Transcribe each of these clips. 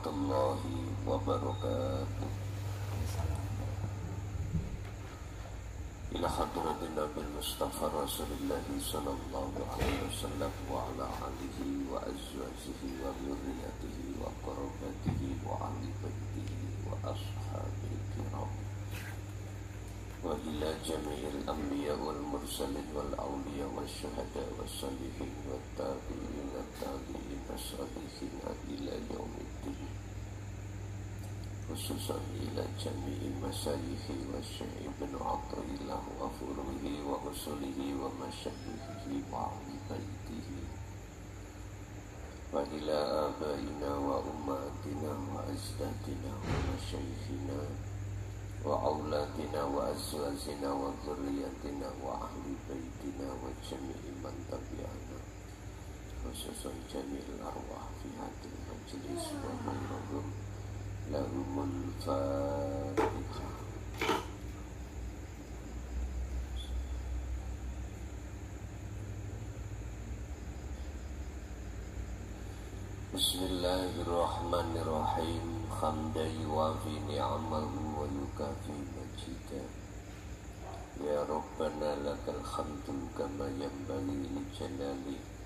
warahmatullahi wabarakatuh. Ila hadratin Nabil Mustafa Rasulullah sallallahu alaihi wasallam wa ala alihi wa azwajihi wa dzurriyyatihi wa qarabatihi wa ahli baitihi wa ashabihi kiram. Wa ila jami'il anbiya wal mursalin wal awliya wal syuhada wal salihin wa tabi'in salihin ila yaumiddin. Khususan ila jami'i masyayikhi wa syekh ibn Athaillah wa furuhi wa usulihi wa masyayikhi wa ahli baitihi wa ila abaina wa ummatina wa ajdadina wa masyayikhina wa auladina wa azwajina wa dzurriyyatina wa ahli baitina wa jami'i man tabi'ana khususan jami'il arwah fi hadil majlis wa ghairahum lahumul fatihah. Bismillahirrahmanirrahim. Hamdan yuwafi ni'amahu wa yukafi majidah. Ya Rabbana lakal hamdu kama yanbaghi li jalali.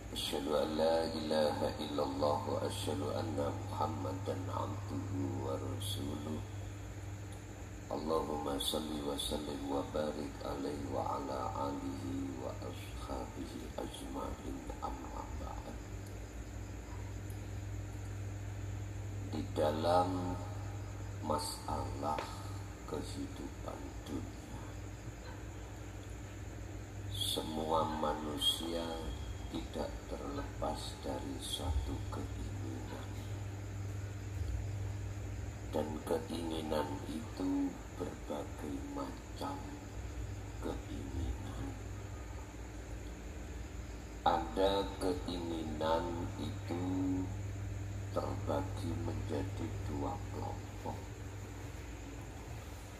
Asyhadu an la ilaha illallah wa asyhadu anna Muhammadan abduhu wa rasuluh. Allahumma salli wa sallim wa barik alaihi wa ala alihi wa ashabihi ajma'in, amma ba'd. Di dalam masalah kehidupan dunia, semua manusia tidak terlepas dari suatu keinginan, dan keinginan itu berbagai macam keinginan. Ada keinginan itu terbagi menjadi dua kelompok.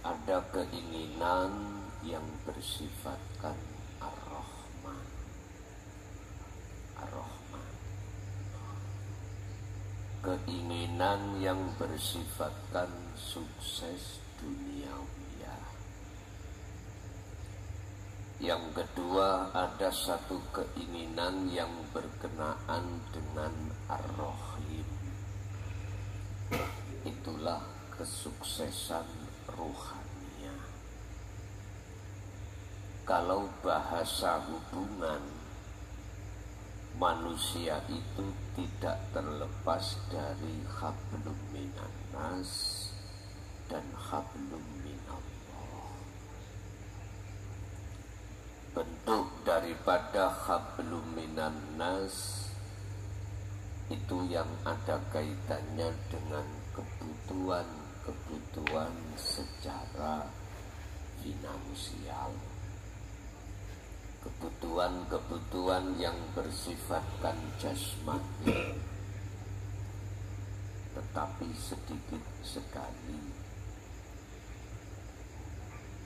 Ada keinginan yang bersifatkan ar-Rahman, keinginan yang bersifatkan sukses duniawiyah. Yang kedua, ada satu keinginan yang berkenaan dengan ar-Rahim. Itulah kesuksesan rohaniah. Kalau bahasa hubungan, manusia itu tidak terlepas dari hablum minan nas dan hablum minallah. Bentuk daripada hablum minan nas itu yang ada kaitannya dengan kebutuhan secara finansial, kebutuhan yang bersifatkan jasmani. Tetapi sedikit sekali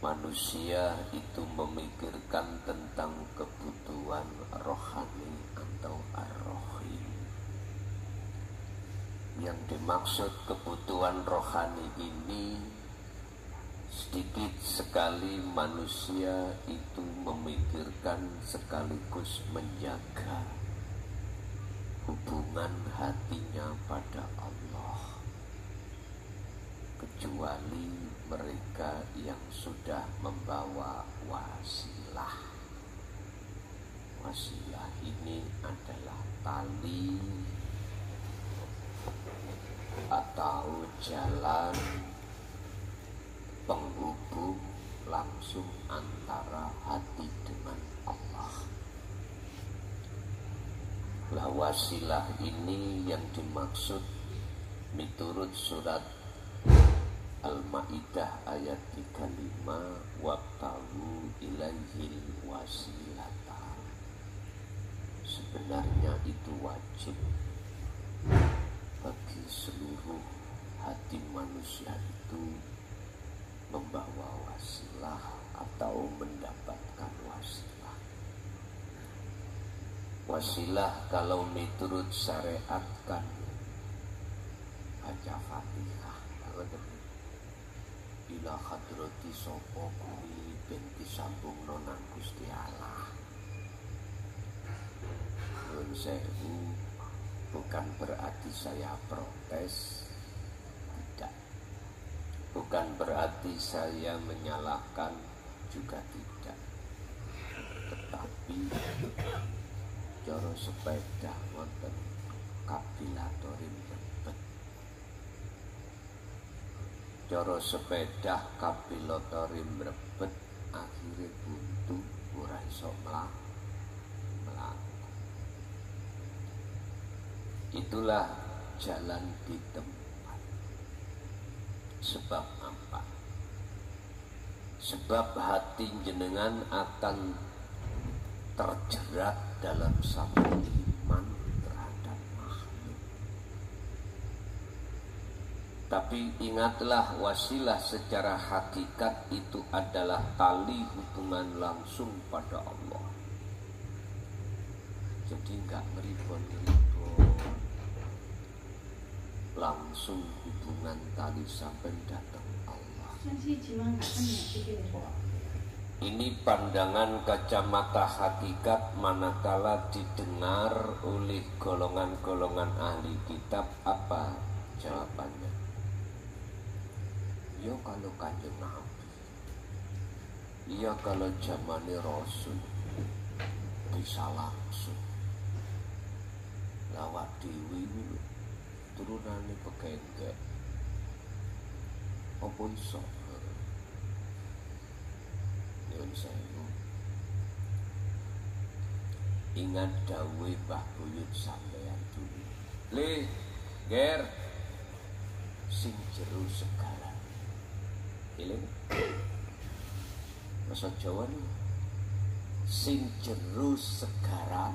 manusia itu memikirkan tentang kebutuhan rohani atau ar-Rahim. Yang dimaksud kebutuhan rohani ini, sedikit sekali manusia itu memikirkan sekaligus menjaga hubungan hatinya pada Allah, kecuali mereka yang sudah membawa wasilah. Wasilah ini adalah tali atau jalan penghubung langsung antara hati dengan Allah. Lah wasilah ini yang dimaksud miturut surat Al-Maidah ayat 35, wabtahu ilaihil wasilata. Sebenarnya itu wajib bagi seluruh hati manusia itu membawa wasilah atau mendapatkan wasilah. Wasilah kalau miturut syariat kan baca Fatihah. Ila hadrati sapa kuwi ben disambungno nang Gusti Allah. Nuwun sewu, bukan berarti saya protes, tidak. Bukan berarti saya menyalahkan, juga tidak. Tetapi cara sepeda wonten kabilatorim brebet. Cara sepeda kabilatorim brebet akhirnya buntu ora iso mlaku. Itulah jalan di tempat. Sebab apa? Sebab hati jenengan akan terjerat dalam satu iman terhadap makhluk. Tapi ingatlah, wasilah secara hakikat itu adalah tali hubungan langsung pada Allah. Jadi enggak ngeribon-ngeribon, langsung hubungan tali sampai datang Allah. Ini pandangan kacamata hakikat manakala didengar oleh golongan-golongan ahli kitab. Apa jawabannya? Ya kalau Kanjeng Nabi, ya kalau zamane Rasul bisa langsung. Lawak dewi ini turunane pekengkek. Apa iso? Ingat dawe Mbah Buyut sampeyan dulu. Le, ger, sing jero segala. Eling. Masa Jawa nih. Sing jero segaran.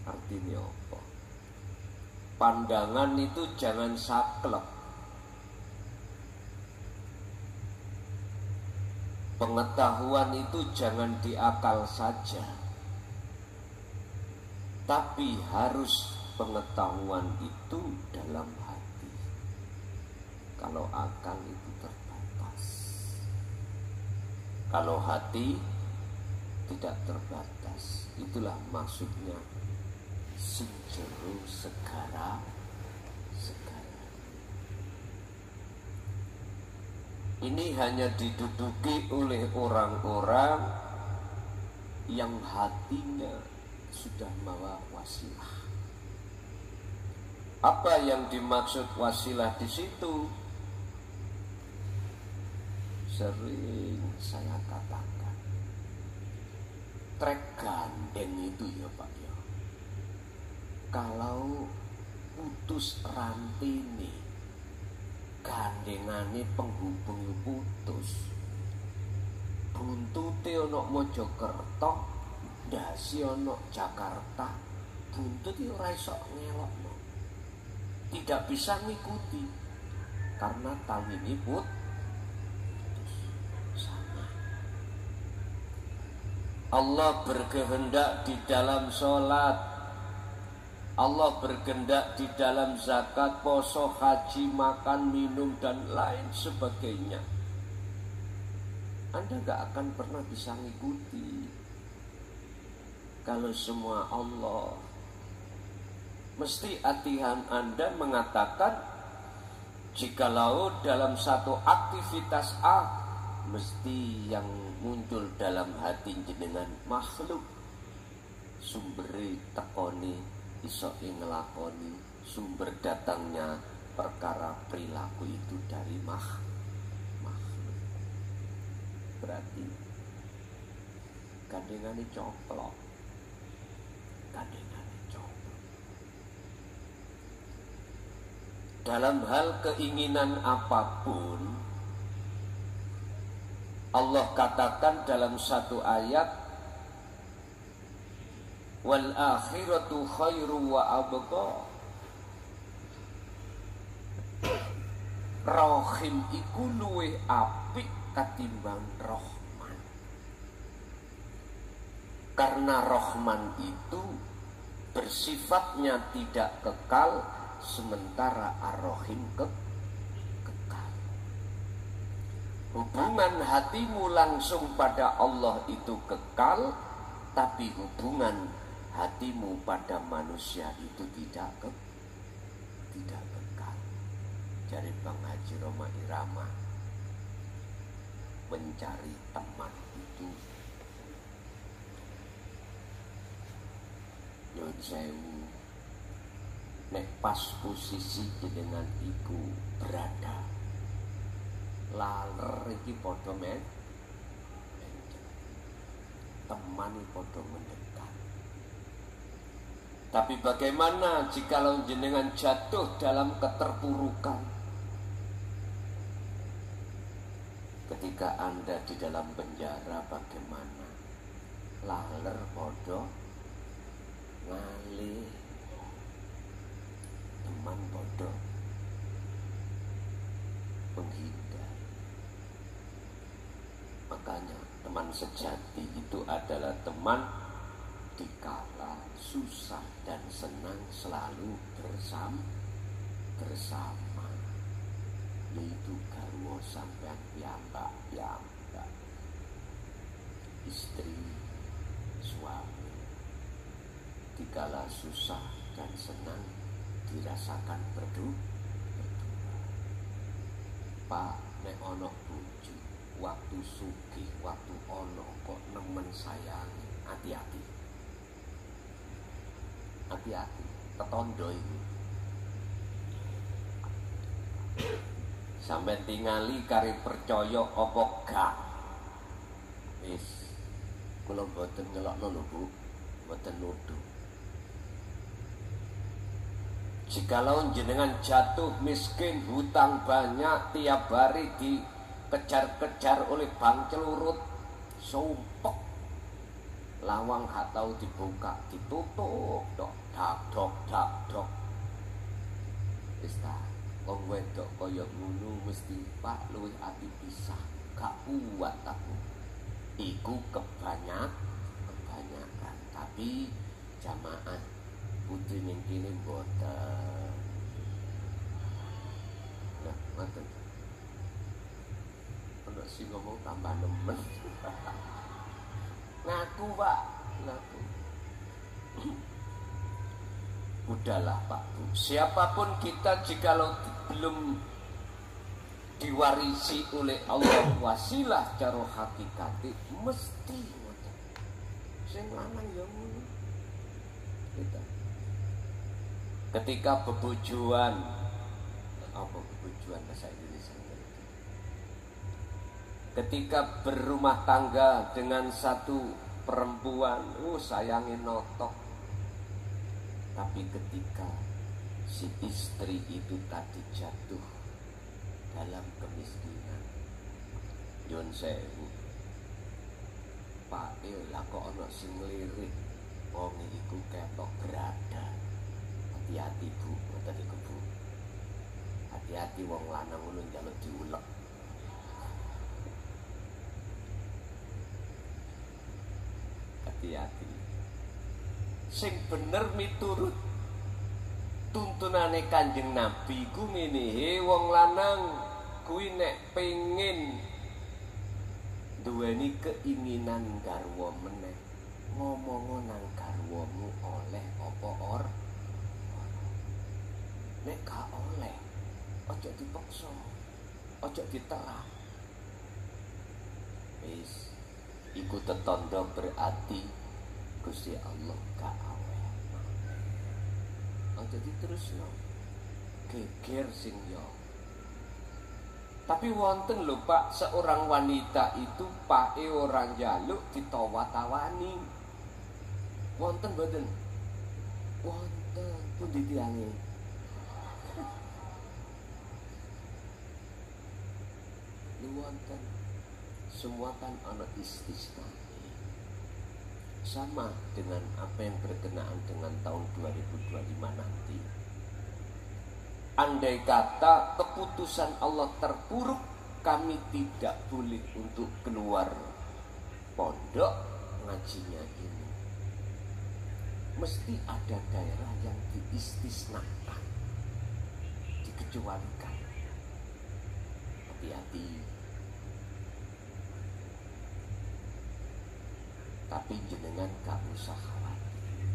Artinya apa? Pandangan itu jangan saklek. Pengetahuan itu jangan diakal saja. Tapi harus pengetahuan itu dalam hati. Kalau akal itu terbatas. Kalau hati tidak terbatas. Itulah maksudnya sing jero segara. Ini hanya diduduki oleh orang-orang yang hatinya sudah mawa wasilah. Apa yang dimaksud wasilah di situ? Sering saya katakan, trek gandeng itu ya Pak ya. Kalau putus rantene, gandengane penghubung putus, buntute ana Mojokerto, ndasi ana Jakarta, buntut ora iso ngelokno, tidak bisa ngikuti karena taline putus. Sama. Allah berkehendak di dalam sholat, Allah berkehendak di dalam zakat, poso, haji, makan, minum, dan lain sebagainya. Anda gak akan pernah bisa ngikuti kalau semua Allah. Mesti hati Anda mengatakan, jikalau dalam satu aktivitas A, mesti yang muncul dalam hati jenengan makhluk, sumberi tekoni iso ngelakoni, sumber datangnya perkara perilaku itu dari makhluk. Berarti gandengane coplok. Dalam hal keinginan apapun, Allah katakan dalam satu ayat, wal akhiratu khairu wa abqa. Rahim iku luwih apik katimbang Rahman. Karena Rahman itu bersifatnya tidak kekal, sementara ar-Rahim kekal. Hubungan hatimu langsung pada Allah itu kekal, tapi hubungan hatimu pada manusia itu tidak kekal. Jadi Bang Haji Roma Irama, mencari teman itu nyun sewu, nek pas posisi dengan ibu berada laler iki padha teman padha mendekat. Tapi bagaimana jikalau jenengan jatuh dalam keterpurukan? Ketika Anda di dalam penjara bagaimana? Laler padha ngalih, teman bodoh menghindar. Makanya teman sejati itu adalah teman dikala susah dan senang selalu bersama. Yaitu garwa sampean piyambak, istri, suami. Dikala susah dan senang dirasakan berdua. Pak, nek ono bojo, waktu sugih, waktu ono kok nemen sayangi, hati-hati. Hati-hati, tetondo ini. Sampai tingali kari percaya apa gak. Wis, kula mboten ngelokno lho Bu, mboten nuduh. Jikalau jenengan jatuh miskin, hutang banyak, tiap hari dikejar-kejar oleh bang celurut, sumpek, lawang gak tahu dibuka, ditutup, dok, dak. Wis ta, wong wedok kaya ngono mesti Pak luwih ati pisah, gak kuat aku. Iku kebanyakan, tapi jamaah putri ning kene mboten. Nah, ngoten. Ono sing ngomong tambah nemen. Ngaku, Pak, ngaku. Udahlah, Pak Bu. Siapapun kita jikalau belum diwarisi oleh Allah wasilah cara hakikate mesti ngoten. Sing lanang ya ngono. Kita ketika bebojoan, apa bebojoan bahasa Indonesia? Ketika berumah tangga dengan satu perempuan, sayangin notok. Tapi ketika si istri itu tadi jatuh dalam kemiskinan, nyun sewu, Pak lah kok ono sing ngelirik, wong iku ketok berada. Hati-hati Bu, ngoten iku Bu. Hati-hati wong lanang ngono njaluk diulek. Hati-hati. Sing bener miturut tuntunane Kanjeng Nabi ku ngene, wong lanang kuwi nek pengin duweni keinginan garwa meneh, ngomong nang garwamu oleh apa ora. Nek gak oleh, ojo dipaksa, ojo diterang. Wis, iku tetandha berarti Gusti Allah gak aweh. Ojo diterusno, geger sing yo. Tapi wonten lho Pak, seorang wanita itu pake orang jaluk ditawa-tawani. Wonten mboten? Wonten, pundi tiange? Wonten, semua kan ana istisna. Sama dengan apa yang berkenaan dengan tahun 2025 nanti. Andai kata keputusan Allah terpuruk, kami tidak boleh untuk keluar pondok ngajinya ini. mesti ada daerah yang diistisnakan, dikecualikan. Hati-hati. Tapi jenengan gak usah khawatir.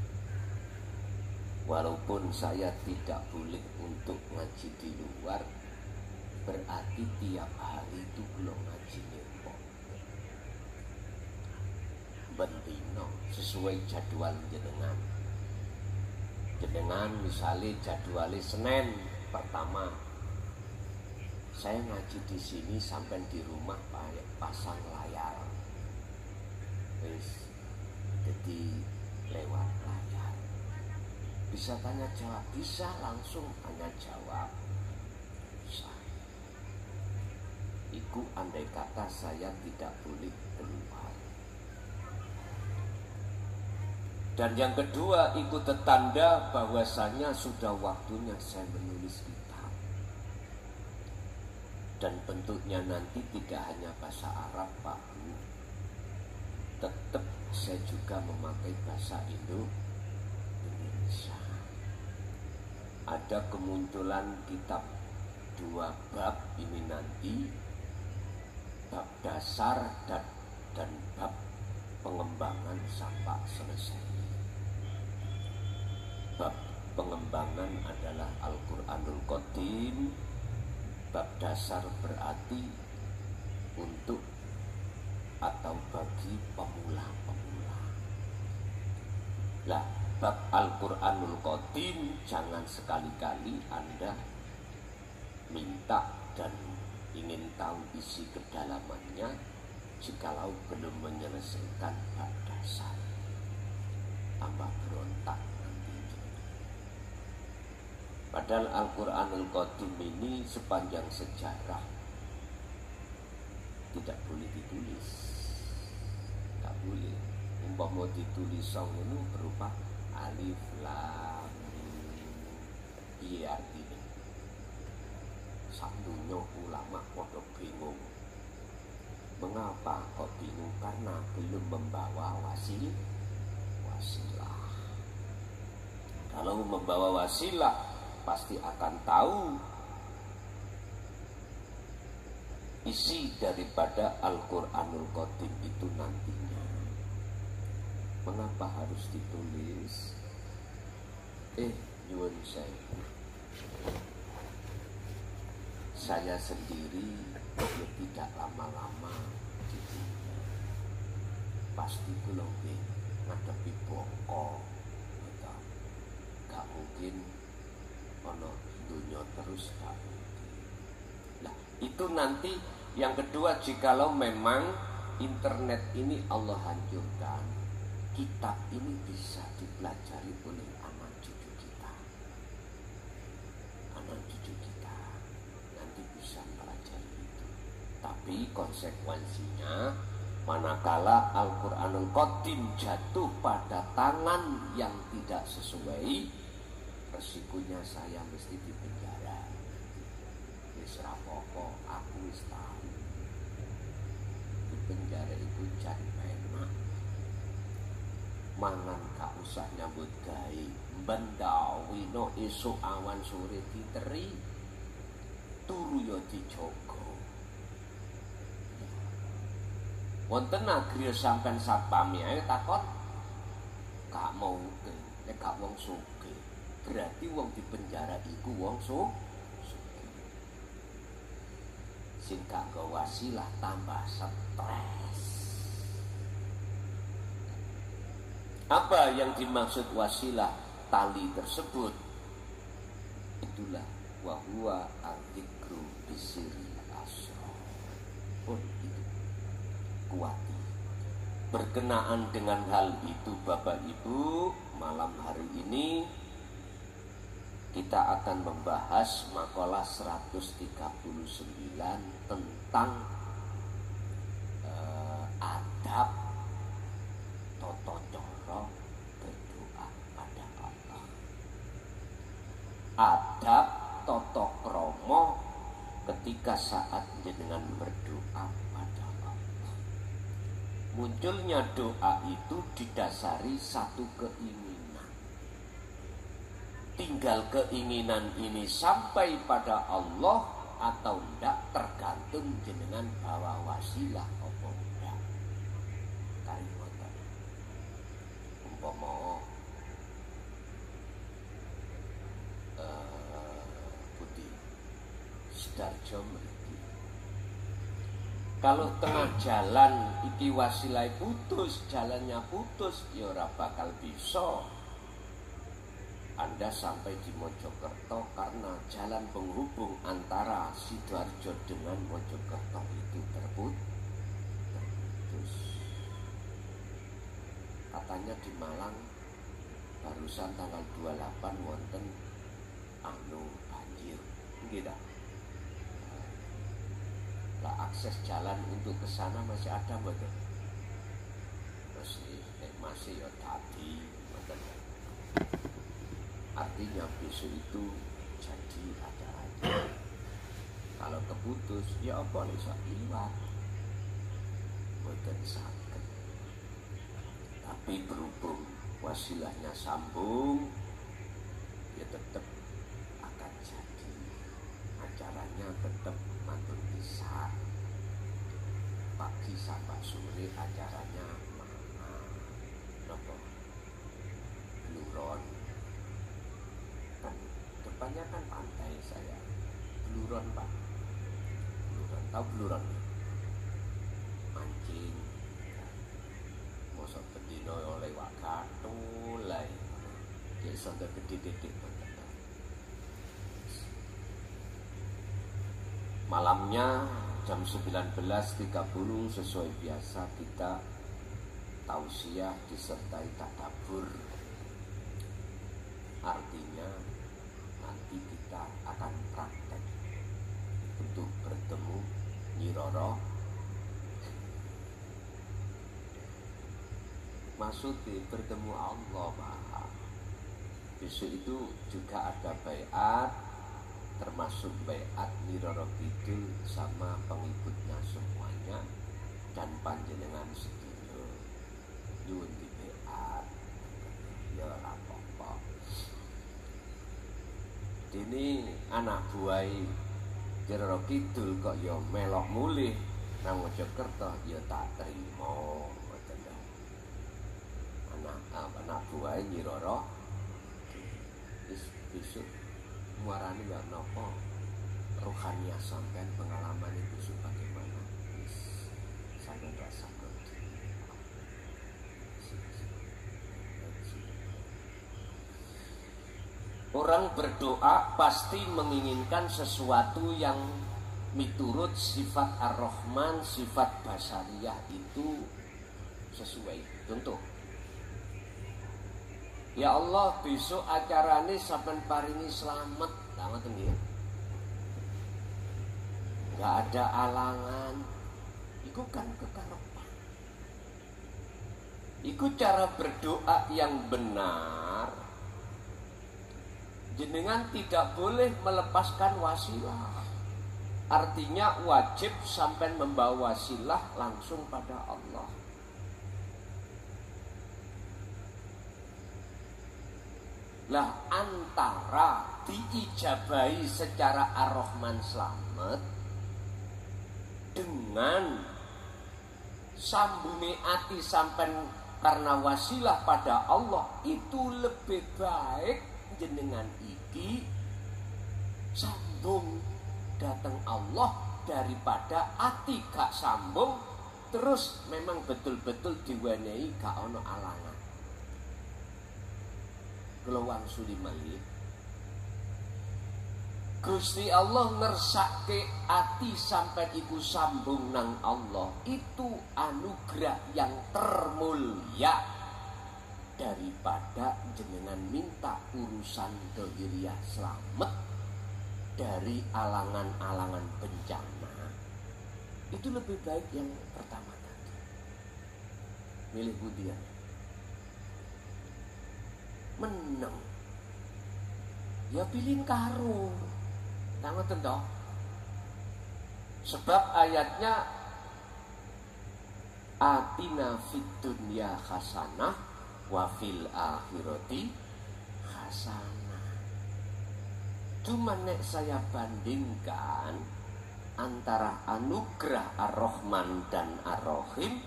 Walaupun saya tidak boleh untuk ngaji di luar, berarti tiap hari itu belum ngaji nyempok. Bentino sesuai jadwal jenengan. Jenengan misalnya jadwalnya Senin pertama, saya ngaji di sini sampai di rumah pasang layar. Wis, jadi lewat layar. Bisa tanya jawab, bisa langsung tanya jawab. Bisa. Iku andai kata saya tidak boleh keluar. Dan yang kedua, ikut tanda bahwasanya sudah waktunya saya menulis kitab. Dan bentuknya nanti tidak hanya bahasa Arab, Pak Bu. Tetap saya juga memakai bahasa Indonesia. Ada kemunculan kitab 2 bab ini nanti, bab dasar dan bab pengembangan sampai selesai. Bab pengembangan adalah Al-Quranul Qadim. Bab dasar berarti untuk atau bagi pemula-pemula. Lah, bab Al-Quranul Qadim jangan sekali-kali Anda minta dan ingin tahu isi kedalamannya jikalau belum menyelesaikan bab dasar. Tambah berontak. Padahal Al-Quranul Qadim ini sepanjang sejarah tidak boleh ditulis. Tidak boleh. Umpama ditulis song itu berupa alif lam mim. Artinya satunya ulama pada bingung. Mengapa kok bingung? Karena belum membawa wasilah. Kalau membawa wasilah pasti akan tahu isi daripada Al-Quranul Qadim itu nantinya. Mengapa harus ditulis? Nyuwun saya sendiri tidak lama-lama di dunia. Pasti kula ngadepi bongko. Gak mungkin ono dunia terus gak mungkin. Nah, itu nanti yang kedua, jikalau memang internet ini Allah hancurkan, kitab ini bisa dipelajari oleh anak cucu kita. Anak cucu kita nanti bisa pelajari itu. Tapi konsekuensinya manakala Al-Quranul Qadim jatuh pada tangan yang tidak sesuai, resikonya saya mesti dipenjara. Wis rapopo, aku wis tahu. Di penjara itu jan penak. Mangan gak usah nyambut gawe. Bendawino esuk awan sore diteri. Turu ya dijogo. Wonten negeri sampean satpami ae takon gak mau nek gak wong sugih. Berarti wong di penjara iku wong sugih. Sing gak wasilah tambah stres. Apa yang dimaksud wasilah tali tersebut? Itulah wa huwa al-dzikru bisirri asra. Pun itu kuati. Berkenaan dengan hal itu Bapak Ibu, malam hari ini kita akan membahas makalah 139 tentang adab tata cara berdoa pada Allah. Adab tata krama ketika saat jenengan berdoa pada Allah. Munculnya doa itu didasari satu keinginan. tinggal keinginan ini sampai pada Allah atau tidak tergantung jenengan bawa wasilah apa enggak. Kali ngoten. Umpama putih Sidarjo mriki. Kalau tengah jalan iki wasilah putus, jalannya putus, ya ora bakal bisa Anda sampai di Mojokerto karena jalan penghubung antara Sidoarjo dengan Mojokerto itu terputus. Katanya di Malang barusan tanggal 28 wonten banjir. Gitu. Lah akses jalan untuk ke sana masih ada betul. Masih ya tadi betul. Artinya besok itu jadi ada aja. Kalau keputus ya apa bisa liwat. Betul sakit. Tapi berhubung wasilahnya sambung, ya tetap akan jadi. Acaranya tetap mantun bisa. Pagi sampai sore acaranya Bluron. Kan depannya kan pantai saya. Bluron Pak. Bluron, tahu Bluron? Mancing. Mosok bendino oleh wakatu lah. Ya sampai gede-gede. Malamnya jam 19.30 sesuai biasa kita tausiah disertai tadabbur. Artinya nanti kita akan praktek untuk bertemu Nyi Roro. Maksudnya bertemu Allah Pak. Besok itu juga ada baiat, termasuk baiat Nyi Roro Kidul sama pengikutnya semuanya dan panjenengan sedulur nyuwun di baiat ya apa-apa. Dene anak buah Nyi Roro Kidul kok ya melok mulih nang Mojokerto ya tak trimo ngoten lho. Anak buah Nyi Roro besok muarane ya napa rohaniah sampean pengalaman itu bagaimana sampean rasakan. Orang berdoa pasti menginginkan sesuatu yang miturut sifat Ar-Rahman, sifat basariyah itu sesuai. Contoh, ya Allah besok acarane sampean paringi selamat, ngoten nggih. Enggak ada alangan. Iku kan kekarepan. Iku cara berdoa yang benar. Jenengan tidak boleh melepaskan wasilah. Artinya wajib sampean membawa wasilah langsung pada Allah. Lah antara diijabahi secara Ar-Rahman selamat dengan sambungi ati sampean karena wasilah pada Allah, itu lebih baik jenengan iki sambung datang Allah daripada ati gak sambung terus memang betul-betul diwenehi gak ono alangan. Kula wangsuli malih Gusti Allah ngersake ati sampai iku sambung nang Allah, itu anugerah yang termulia daripada jenengan minta urusan dohiriyah selamat dari alangan-alangan bencana. Itu lebih baik yang pertama tadi. Milih budian menang ya pilih karo nang ngoten. Sebab ayatnya atina fid dunya hasanah wa fil akhirati hasanah. Cuma nek saya bandingkan antara anugerah Ar-Rahman dan Ar-Rahim,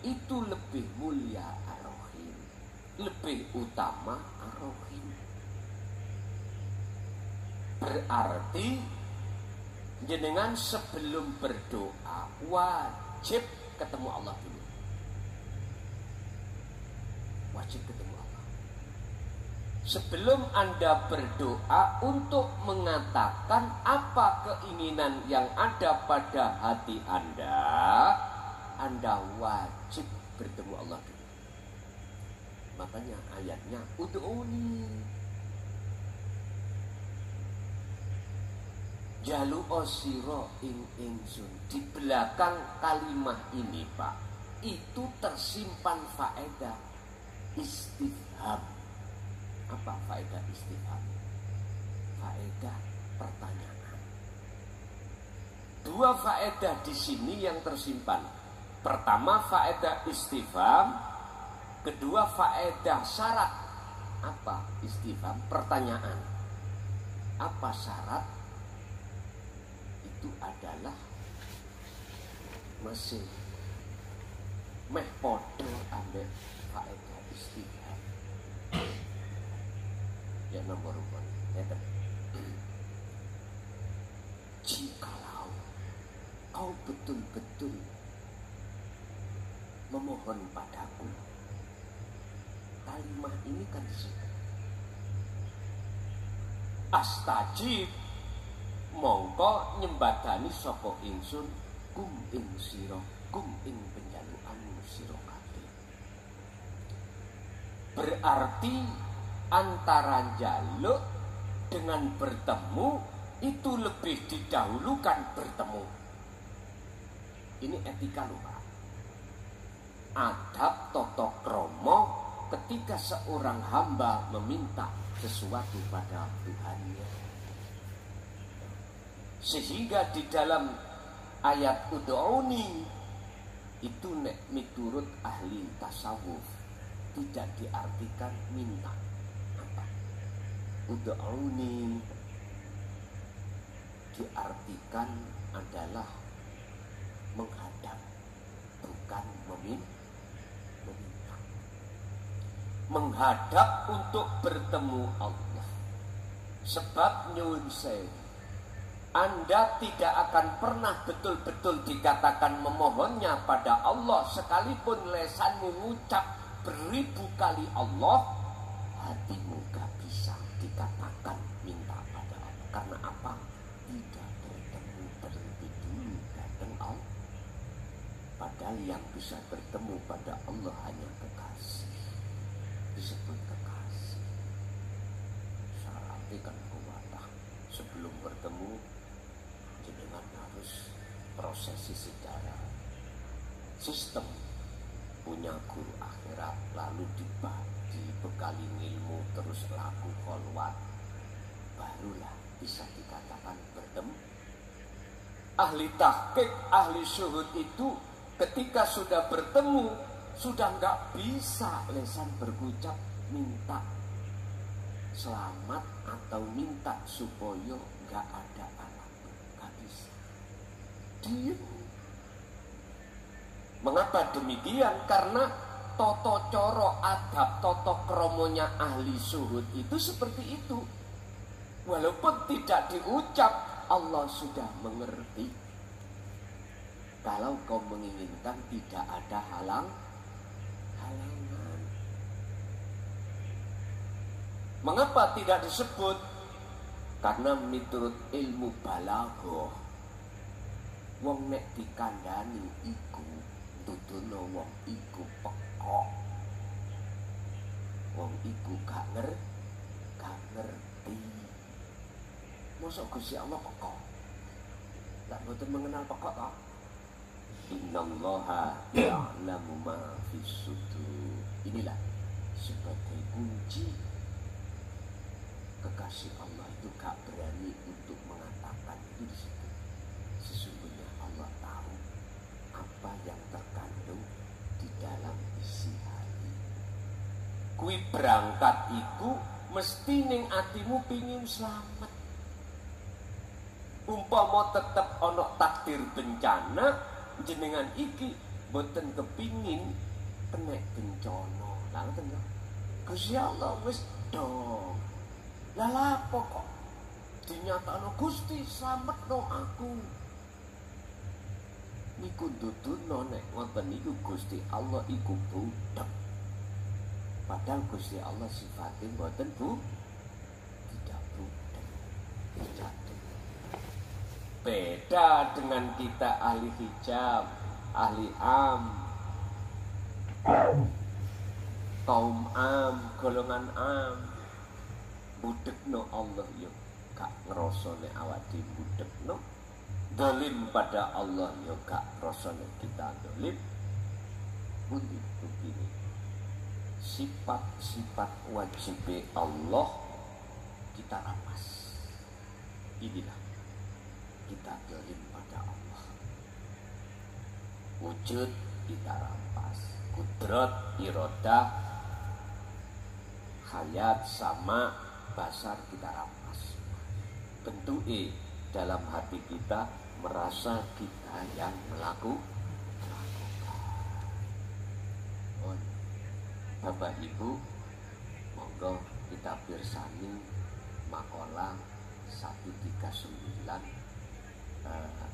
itu lebih mulia Ar-Rahim, lebih utama Ar-Rahim. Berarti jenengan sebelum berdoa wajib ketemu Allah dulu. Wajib ketemu Allah. Sebelum Anda berdoa untuk mengatakan apa keinginan yang ada pada hati Anda wajib bertemu Allah dulu. Makanya ayatnya ud'uni, jalu osiro ing ingsun. Di belakang kalimat ini Pak, itu tersimpan faedah istifham. Apa faedah istifham? Faedah pertanyaan. Dua faedah di sini yang tersimpan. Pertama faedah istifham, kedua faedah syarat. Apa istifham? Pertanyaan. Apa syarat? Itu adalah masih meh podo ambek faedah istifham. Ya nomor 1. Jikalau kau betul-betul memohon padaku, kalimat ini kan disebut astajib, mongko nyembadani sapa ingsun kum ing sira, kum ing penjalukanmu sira kabeh. Berarti antara jaluk dengan bertemu itu lebih didahulukan bertemu. Ini etika loh Pak. Adab tata krama ketika seorang hamba meminta sesuatu pada Tuhannya. Sehingga di dalam ayat ud'uni itu nek miturut ahli tasawuf tidak diartikan minta. Ud'uni diartikan adalah menghadap, bukan meminta. Menghadap untuk bertemu Allah. Sebab nyuwun sewu, Anda tidak akan pernah betul-betul dikatakan memohonnya pada Allah, sekalipun lesanmu mengucap beribu kali Allah, hatimu gak bisa dikatakan minta pada Allah. Karena apa? Tidak bertemu terlebih dulu datang Allah. Padahal yang bisa bertemu pada Allah hanya kekasih. Disebut kekasih. Syaratnya kan kuatah. Sebelum bertemu, jenengan harus prosesi secara sistem. Punya guru akhirat, lalu dibekali ilmu, terus laku kholwat, barulah bisa dikatakan bertemu. Ahli tahqiq, ahli syuhud itu ketika sudah bertemu, sudah nggak bisa lesan berucap minta selamat atau minta supaya nggak ada alam, nggak bisa. Diam. Mengapa demikian? Karena toto coro adab, toto kromonya ahli syuhud itu seperti itu. Walaupun tidak diucap, Allah sudah mengerti. Kalau kau menginginkan tidak ada halangan. Mengapa tidak disebut? Karena miturut ilmu balaghah, wong nek dikandani iku tutuno wong iku pekok. Wong iku gak ngerti. Mosok Gusti Allah pekok? Lak mboten mengenal pekok kok. Innallaha ya'lamu ma fis sudur. Inilah sebagai kunci kekasih Allah itu gak berani untuk mengatakan itu di situ. Sesungguhnya Allah tahu apa yang terkandung di dalam isi hati. Kui berangkat itu mesti ning atimu pingin selamat. Umpama tetep ana takdir bencana, jenengan iki boten kepingin kena bencana. Lah ngoten lho. Gusti Allah wis dong. Lah lapo kok dinyatakno Gusti slametno aku. Niku duduno nek ngoten niku Gusti Allah iku budak. Padahal Gusti Allah sifatnya mboten tidak budak. Jatuh. Beda dengan kita ahli hijab, ahli kaum golongan budekno Allah yo gak ngrasane awak dhewe budekno. Dolim pada Allah yo gak ngrasane kita dolim. Pundi begini. Sifat-sifat wajib Allah kita rampas. Inilah kita dolim pada Allah. Wujud kita rampas, kudrat, irodah, hayat, sama, basar kita rampas. Bentuknya dalam hati kita merasa kita yang melakukan. Bapak Ibu, monggo kita pirsani makalah 139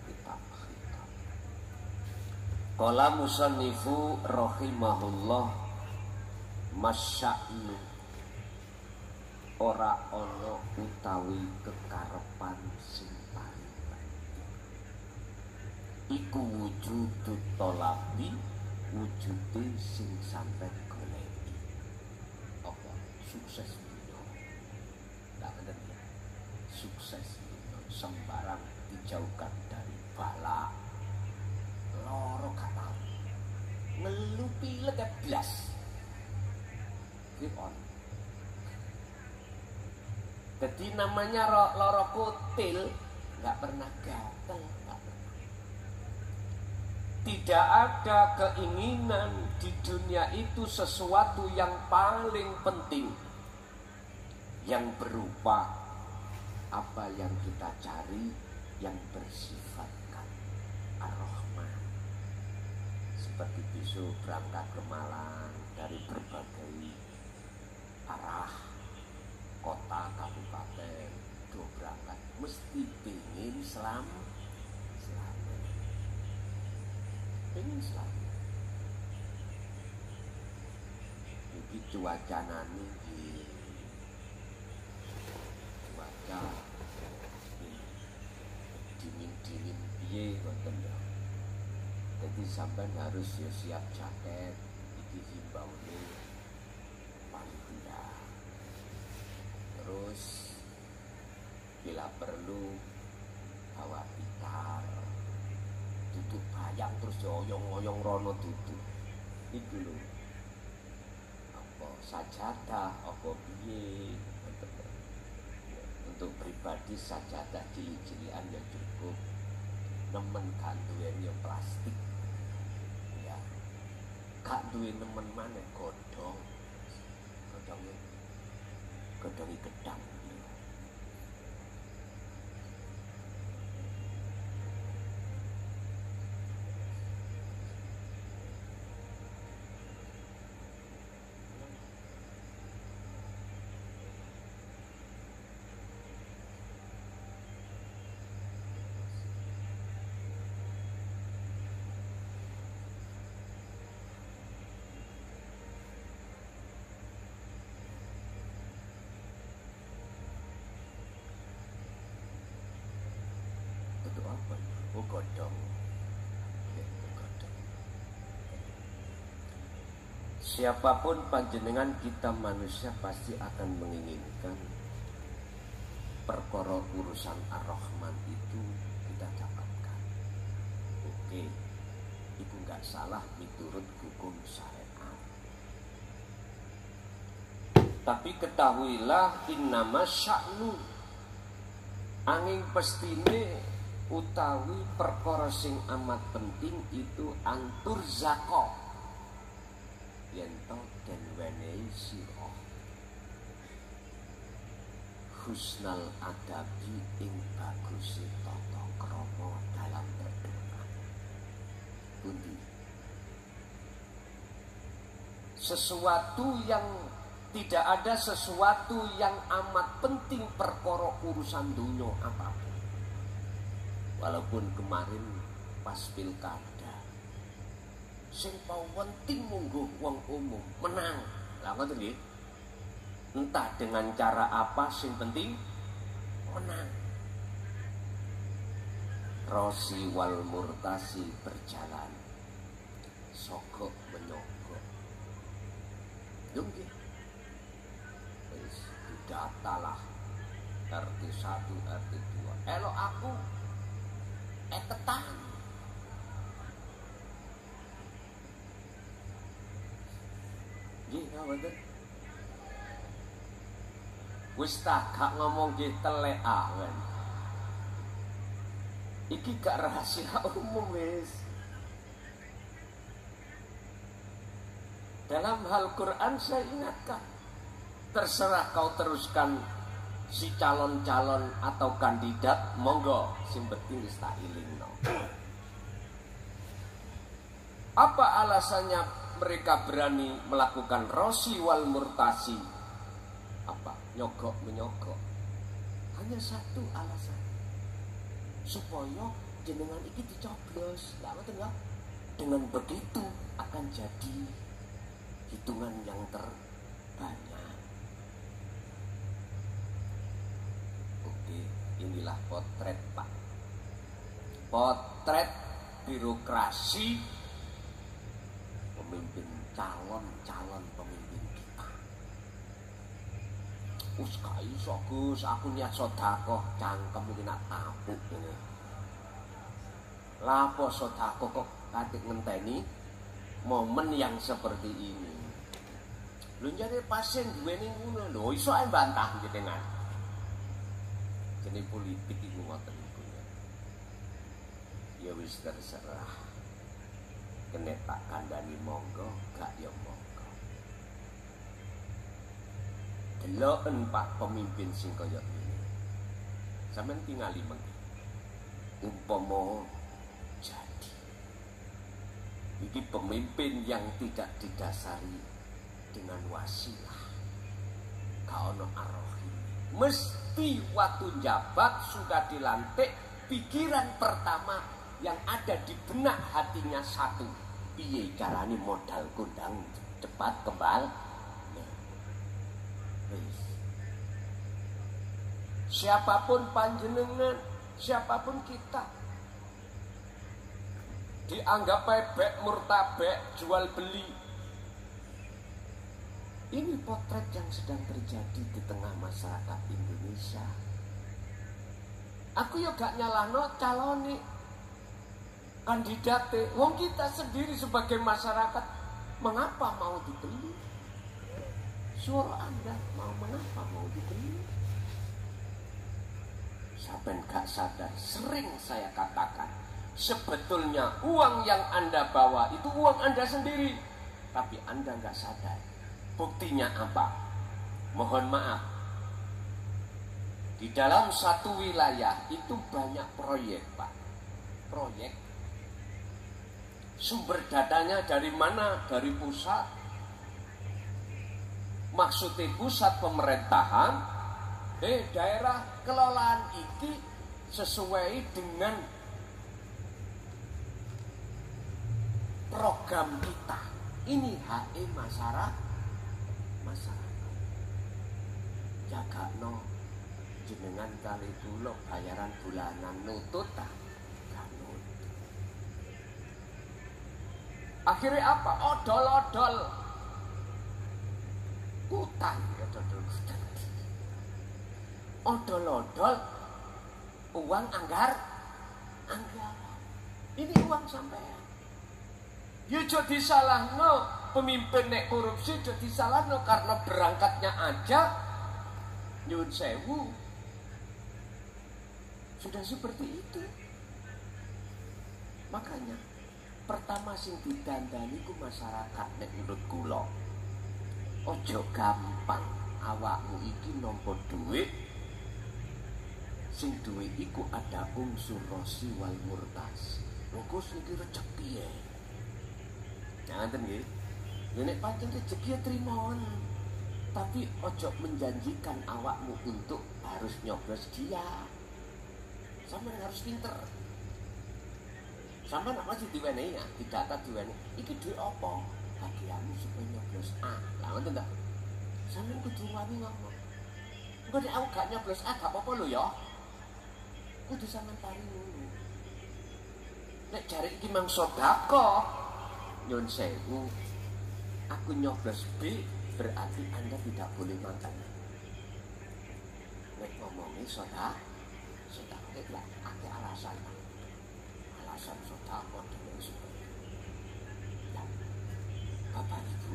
kitab khitab. Qala musannifu rahimahullah masya'nu ora ana utawi kekarepan sing paling penting iku wujudut tolabi wujude sing sampai goleki apa sukses dunia. Nggak bener ya, sukses dunia sembarang dijauhkan dari bala loro kata ngelupi lega blas keep on. Jadi namanya loro kutil nggak pernah gatel, nggak pernah. Tidak ada keinginan di dunia itu sesuatu yang paling penting yang berupa apa yang kita cari yang bersifatkan ar-Rahman. Seperti besok berangkat ke Malang dari berbagai arah kota kabupaten do berangkat mesti pengen selamat pengen selamat. Jadi cuaca nani di cuaca dingin piye wonten ya. Jadi sampean harus ya siap jaket iki himbaune paling tidak. Terus bila perlu bawa tikar, tutup bayang terus oyong-oyong rono tutup. Iku lho. Apa sajadah, apa piye. Untuk pribadi sajadah cili-cilian ya cukup. Nemen gak duwe ya plastik. Ya. Gak duwe nemen maneh godhong. Godhongi gedang. Godhong. Siapapun panjenengan kita manusia pasti akan menginginkan perkara urusan ar-Rahman itu kita dapatkan. Oke, itu nggak salah miturut hukum syariat. Tapi ketahuilah innama sya'nu angin pestine utawi perkara sing amat penting itu antur zako yento den wenehi sira husnal adabi ing bagusi tata krama dalam berdoa. Pundi? Sesuatu yang tidak ada sesuatu yang amat penting perkara urusan dunia apapun. Walaupun kemarin pas pilkada sing penting munggo wong umum menang. Lah ngoten nggih. Entah dengan cara apa sing penting menang. Rosi wal murtasi berjalan sogok menyogok. Nggih. Wis didatalah RT 1, RT 2. Elok aku etetan. Nggih, ngoten. Wis tak gak ngomong nggih telek awen. Iki gak rahasia umum wis. Dalam hal Quran saya ingatkan, terserah kau teruskan si calon-calon atau kandidat, monggo sing penting wis tak ilingno. Apa alasannya mereka berani melakukan rosi wal murtasi? Apa? Nyogok menyogok. Hanya satu alasan, supaya jenengan iki dicoblos. Lah ngoten ya. Dengan begitu akan jadi hitungan yang terbanyak. Oke, inilah potret Pak. Potret birokrasi pemimpin calon pemimpin kita. Gak iso Gus, aku niat sedekah cangkem iki nak tapuk ngene. Lapo sedekah kok katik ngenteni momen yang seperti ini. Lho jane pasien duweni ngono lho, iso ae bantah jenengan. Jeneng politik iku ngoten iku. Ya wis terserah. Kene tak kandhani monggo, gak ya monggo. Deloken Pak pemimpin sing kaya ngene. Sampeyan tingali mengki. Umpama jadi iki pemimpin yang tidak didasari dengan wasilah, gak ono arohi. Mesti waktu jabat sudah dilantik, pikiran pertama yang ada di benak hatinya satu, piye carane modal kondang cepat kembal. Siapapun panjenengan, siapapun kita, dianggap bebek murtabek jual beli. Ini potret yang sedang terjadi di tengah masyarakat Indonesia. Aku yo gak nyalahno calone kandidate. Wong kita sendiri sebagai masyarakat, mengapa mau dibeli? Suara Anda mengapa mau dibeli? Sampai gak sadar, sering saya katakan, sebetulnya uang yang Anda bawa itu uang Anda sendiri, tapi Anda gak sadar. Buktinya apa? Mohon maaf, di dalam satu wilayah itu banyak proyek Pak. Proyek sumber dananya dari mana? Dari pusat. Maksudnya pusat pemerintahan, daerah kelolaan iki sesuai dengan program kita. Ini HE masyarakat. Jagakno jenengan kali kula bayaran bulanan nutut ta? Gak nutut. Akhirnya apa? Odol-odol utang, odol-odol uang anggaran. Ini uang sampean. Ya jadi salahno pemimpin nek korupsi, jadi salahno karena berangkatnya aja nyun sewu. Sudah seperti itu. Makanya pertama sing didandani ku masyarakat nek menurut kula. Ojo gampang awakmu iki nampa dhuwit sing duwe iku ada unsur rosi wal murtas. Monggo niki rezeki ya. Ngaten nggih. Nek pancen rezeki ya trimon. Tapi ojo menjanjikan awakmu untuk harus nyoblos dia. Sampeyan harus pinter. Sampeyan apa sih diwenehi ya? Didata diwenehi. Iki duwe apa? Bagianmu supaya nyoblos A. Lah ngoten ta? Sampeyan kudu wani ngomong. Engko nek aku gak nyoblos A gak apa-apa lho ya. Kudu sampeyan paring ngono. Nek jare iki mang sedekah nyun sewu. Aku nyoblos B berarti Anda tidak boleh makan. Nek ngomongin sedekah lah ada alasan sedekah dan sebagainya. Ya, Bapak Ibu,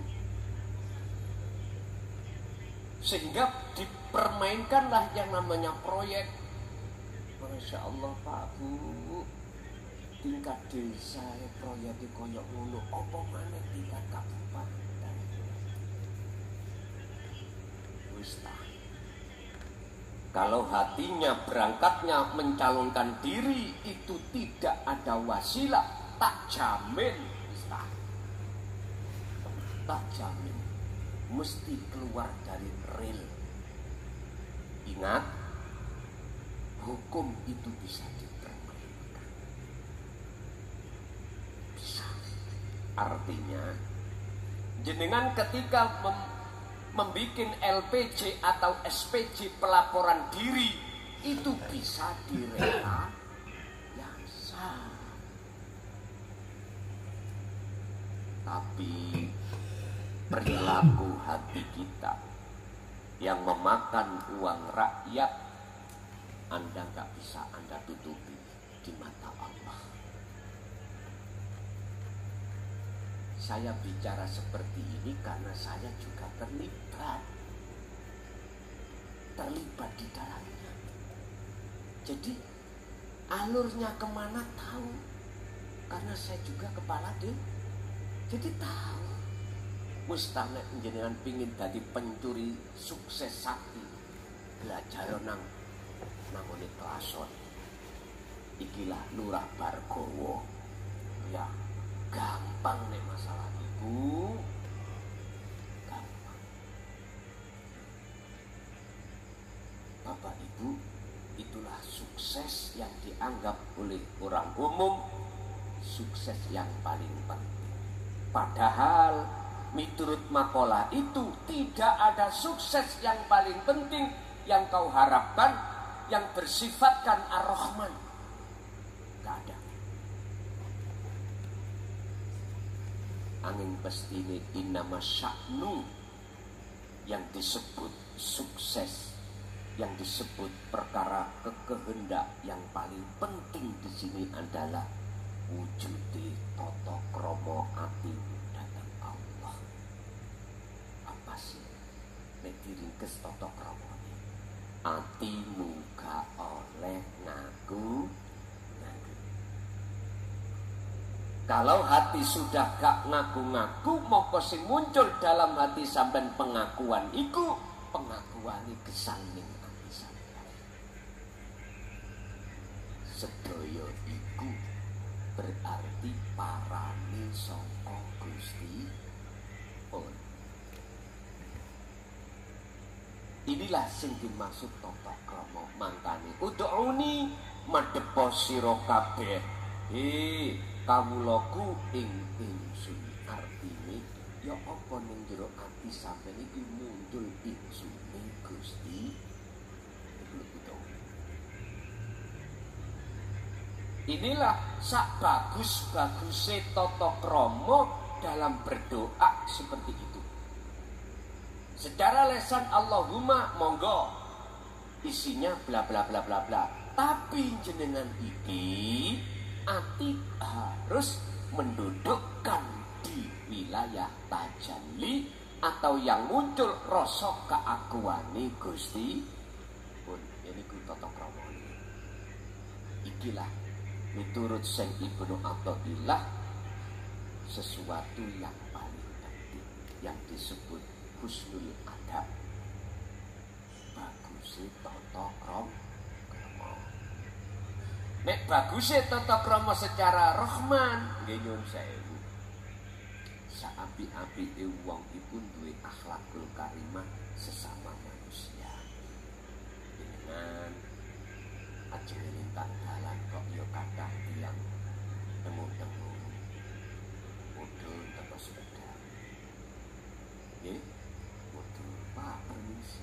sehingga dipermainkanlah yang namanya proyek. Masya Allah Pak Bu, tingkat desa proyek di koyok ngono, apa mana tingkat kabupaten. Wistah. Kalau hatinya berangkatnya mencalonkan diri itu tidak ada wasilah, tak jamin, tak jamin, mesti keluar dari rel. Ingat, hukum itu bisa dipermainkan. Bisa. Artinya, jenengan ketika membikin LPG atau SPG pelaporan diri itu bisa direkayasa. Tapi perilaku hati kita yang memakan uang rakyat Anda nggak bisa Anda tutupi di mata Allah. Saya bicara seperti ini karena saya juga terlibat di dalamnya. Jadi alurnya kemana tahu, karena saya juga kepala deh. Jadi tahu. Mustahil jenengan pingin jadi pencuri sukses sakti, belajar nang namanya kelason. Ikilah Lurah Bargowo. Ya, gampang nih masalah ibu. Gampang. Bapak Ibu, itulah sukses yang dianggap oleh orang umum sukses yang paling penting. Padahal menurut makalah itu tidak ada sukses yang paling penting yang kau harapkan yang bersifatkan ar-Rahman. Tidak ada. Angin pestine innama sya'nu yang disebut sukses, yang disebut perkara kehendak yang paling penting di sini adalah wujude tata krama atimu dhateng Allah. Apa sih nek diringkes tata kramane? Atimu gak oleh ngaku. Kalau hati sudah gak ngaku-ngaku, moko sing muncul dalam hati sampean pengakuan iku, pengakuan gesang ning ati sampean. Sedaya iku berarti parane saka Gusti Allah. Inilah sing dimaksud tata krama. Mangkane ud'uni madhepa sira kabeh. Kawulaku ing ingsun, artine ya apa ning jero ati sampeyan iki muncul insune Gusti. Inilah sak bagus-baguse tata krama dalam berdoa seperti itu. Secara lesan Allahumma monggo isinya bla bla bla bla bla. Tapi jenengan iki ati harus mendudukkan di wilayah tajalli atau yang muncul rasa keakuane Gusti pun. Ini ku tata krama. Ikilah miturut Syekh Ibnu Athaillah sesuatu yang paling penting yang disebut husnul adab. Bagus tata krama. Nek bagusnya tata krama secara rahman, nggih nyuwun sewu. Saapi-apike wong iku duwe akhlakul karimah sesama manusia. Dengan ajeng lintang dalan kok ya kathah tiyang temu-temu mudhun teko sepeda. Nggih, mudhun Pak permisi.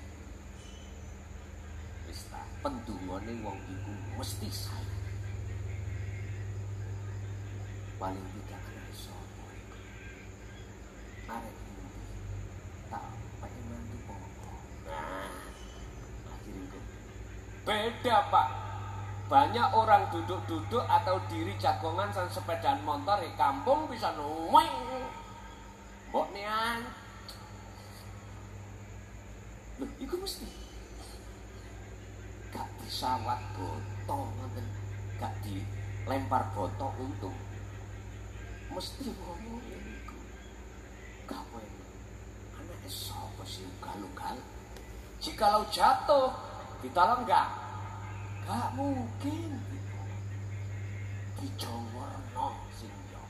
Wis ta, pendungane wong iku mesti sae. Paling tidak ana sapa iku. Arek iki tak pengen mantu popo. Nah, akhirnya beda Pak. Banyak orang duduk-duduk atau diri jagongan sang sepedaan motor di kampung bisa nuwing. Mbok nian. Loh, iku mesti gak disawat botol ngoten, gak dilempar botol untung. Mesti ngomong iku. Gawe anak sapa sih ugal-ugal? Jikalau jatuh, ditolong enggak? Gak mungkin ditolong. Dijoworno sing yo.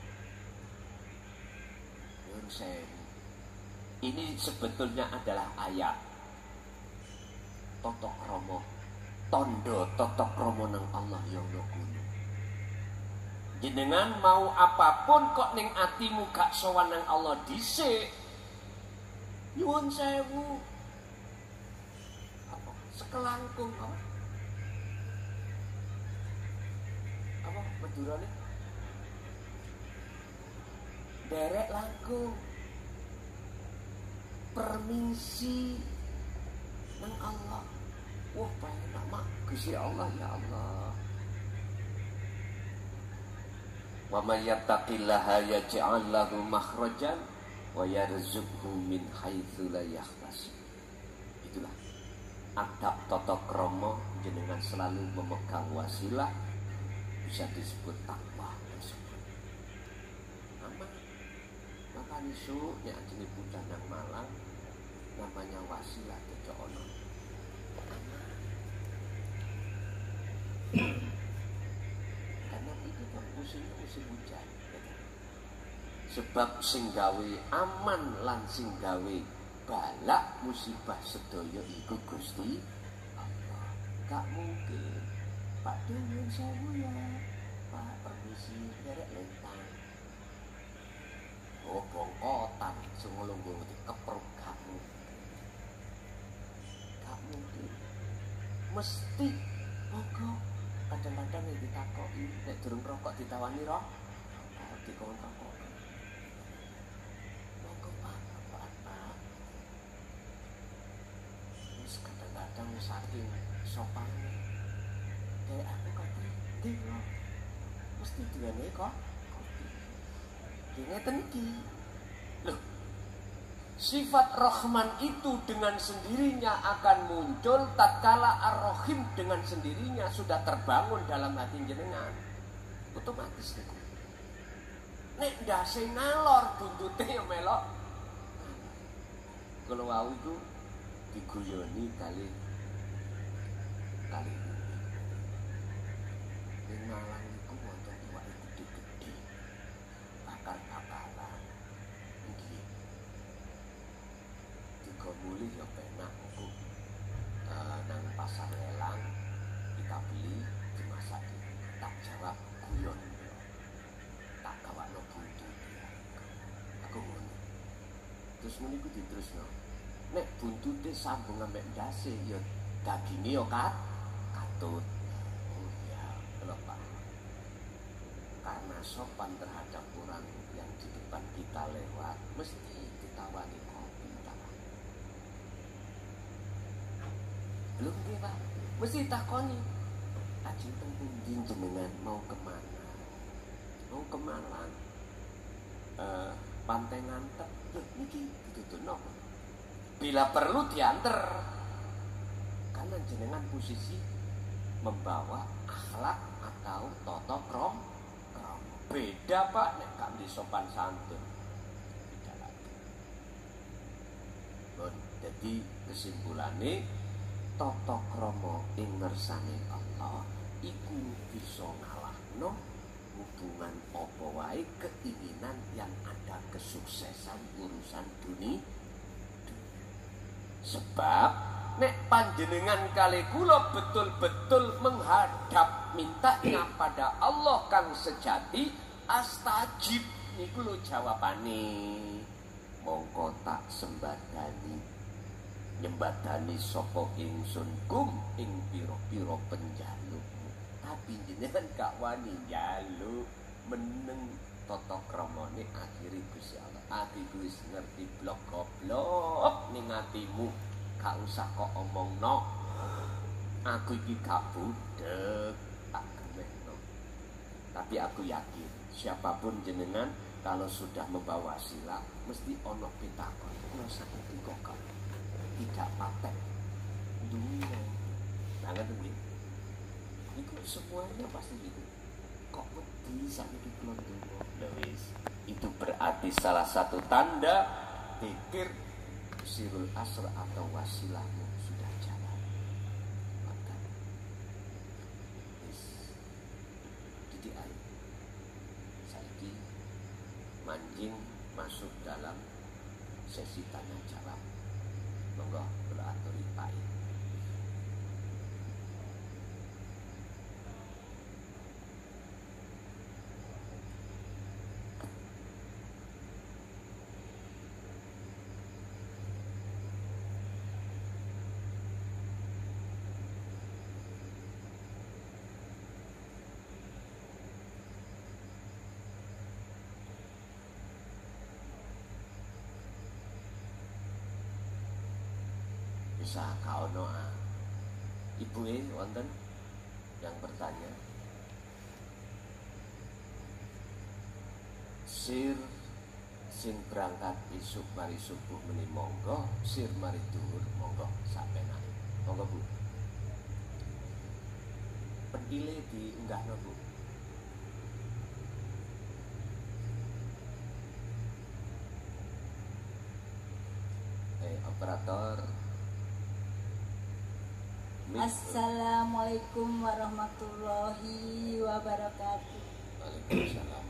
Ini sebetulnya adalah ayat totok romo, tondo totok romo nang Allah yang nukun. Jenengan mau apapun kok ning atimu gak sowan nang Allah dhisik. Nyuwun sewu. Apa? Sekelangkung apa? Apa Madurane? Derek langkung. Permisi nang Allah. Wah, banyak mak Gusti Allah ya Allah. Wa may yattaqillaha yaj'al lahu makhrajan wa yarzuqhu min haitsu la yahtasib. Itulah adab tata krama jenengan selalu memegang wasilah bisa disebut takwa tersebut. Aman. Maka nisu nek ajenge bocah nang Malang namanya wasilah cocok ono. Karena itu kan musim hujan. Sebab sing gawe aman lan sing gawe balak musibah sedaya iku Gusti Allah. Gak mungkin. Pak Dewi sewu ya. Pak permisi derek lentang. Oh bongkotan sing nglungguh dikepruk kamu. Gak mungkin. Mesti monggo. Kadang-kadang yang ditakoki nek durung rokok ditawani roh. Dikon rokok. Monggo Pak, Pak. Wis kadang-kadang saking sopane. Kayak aku kopi, ndi loh. Mesti duwene kok kopi. Ki ngeten iki. Loh. Sifat Rahman itu dengan sendirinya akan muncul tatkala Ar-Rahim dengan sendirinya sudah terbangun dalam hati jenengan. Otomatis niku. Nek ndase ngalor buntute yo melok. Kalau wau iku diguyoni kali ning Malang iku wonten iwake gede-gede. Bakar-bakaran. Nggih. Digo mulih ya penak iku. Nang pasar lelang kita beli dimasak. Tak jawab guyon. Tak gawakno buntut. Aku ngono. Terus muni ku diterusno. Nek buntute sambung ambek ndase ya daginge ya katut. Oh ya, kenapa? Karena sopan terhadap orang yang di depan kita lewat mesti ditawani kopi. Belum nggih Pak, mesti takoni. Ajeng teng pundi jenengan mau kemana? Mau ke Malang. Pantai Ngantep. Loh niki ditutupno. Bila perlu diantar. Karena jenengan posisi membawa akhlak atau tata krama. Beda Pak nek gak sopan santun. Beda lagi. Bon, jadi kesimpulannya tata krama ing ngersane Allah iku bisa ngalahno hubungan apa wae keinginan yang ada kesuksesan urusan dunia. Sebab nek panjenengan kali kula betul-betul menghadap mintanya pada Allah kang sejati, astajib niku lho jawabane. Mongko tak sembadani nyembadani sapa ingsun kum ing pira-pira penjalukmu. Tapi jenengan gak wani njaluk meneng tata kramane akhire Gusti Allah. Ati wis ngerti blok goblok ning atimu, gak usah kok omongno. Aku iki gak budek, tak gemehno. Tapi aku yakin siapapun jenengan kalau sudah membawa sila mesti ono pitakon. Kula sakit kok tidak patek dunia. Nah ngoten nggih. Iku semuanya pasti gitu. Kok wedi sakniki kula ndonga. Lha wis, itu berarti salah satu tanda pikir sirul asr atau wasilahmu sudah jalan. Maka wis didik ae. Saiki manjing masuk dalam sesi tanya jawab. Monggo kula aturi Pak. Bisa kaono ibu wonten yang bertanya. Sir sing berangkat isuk mari subuh meni monggo, sir mari dhuwur monggo sapenake. Monggo Bu. Pendile dienggahno Bu. Operator. Assalamualaikum warahmatullahi wabarakatuh. Waalaikumsalam.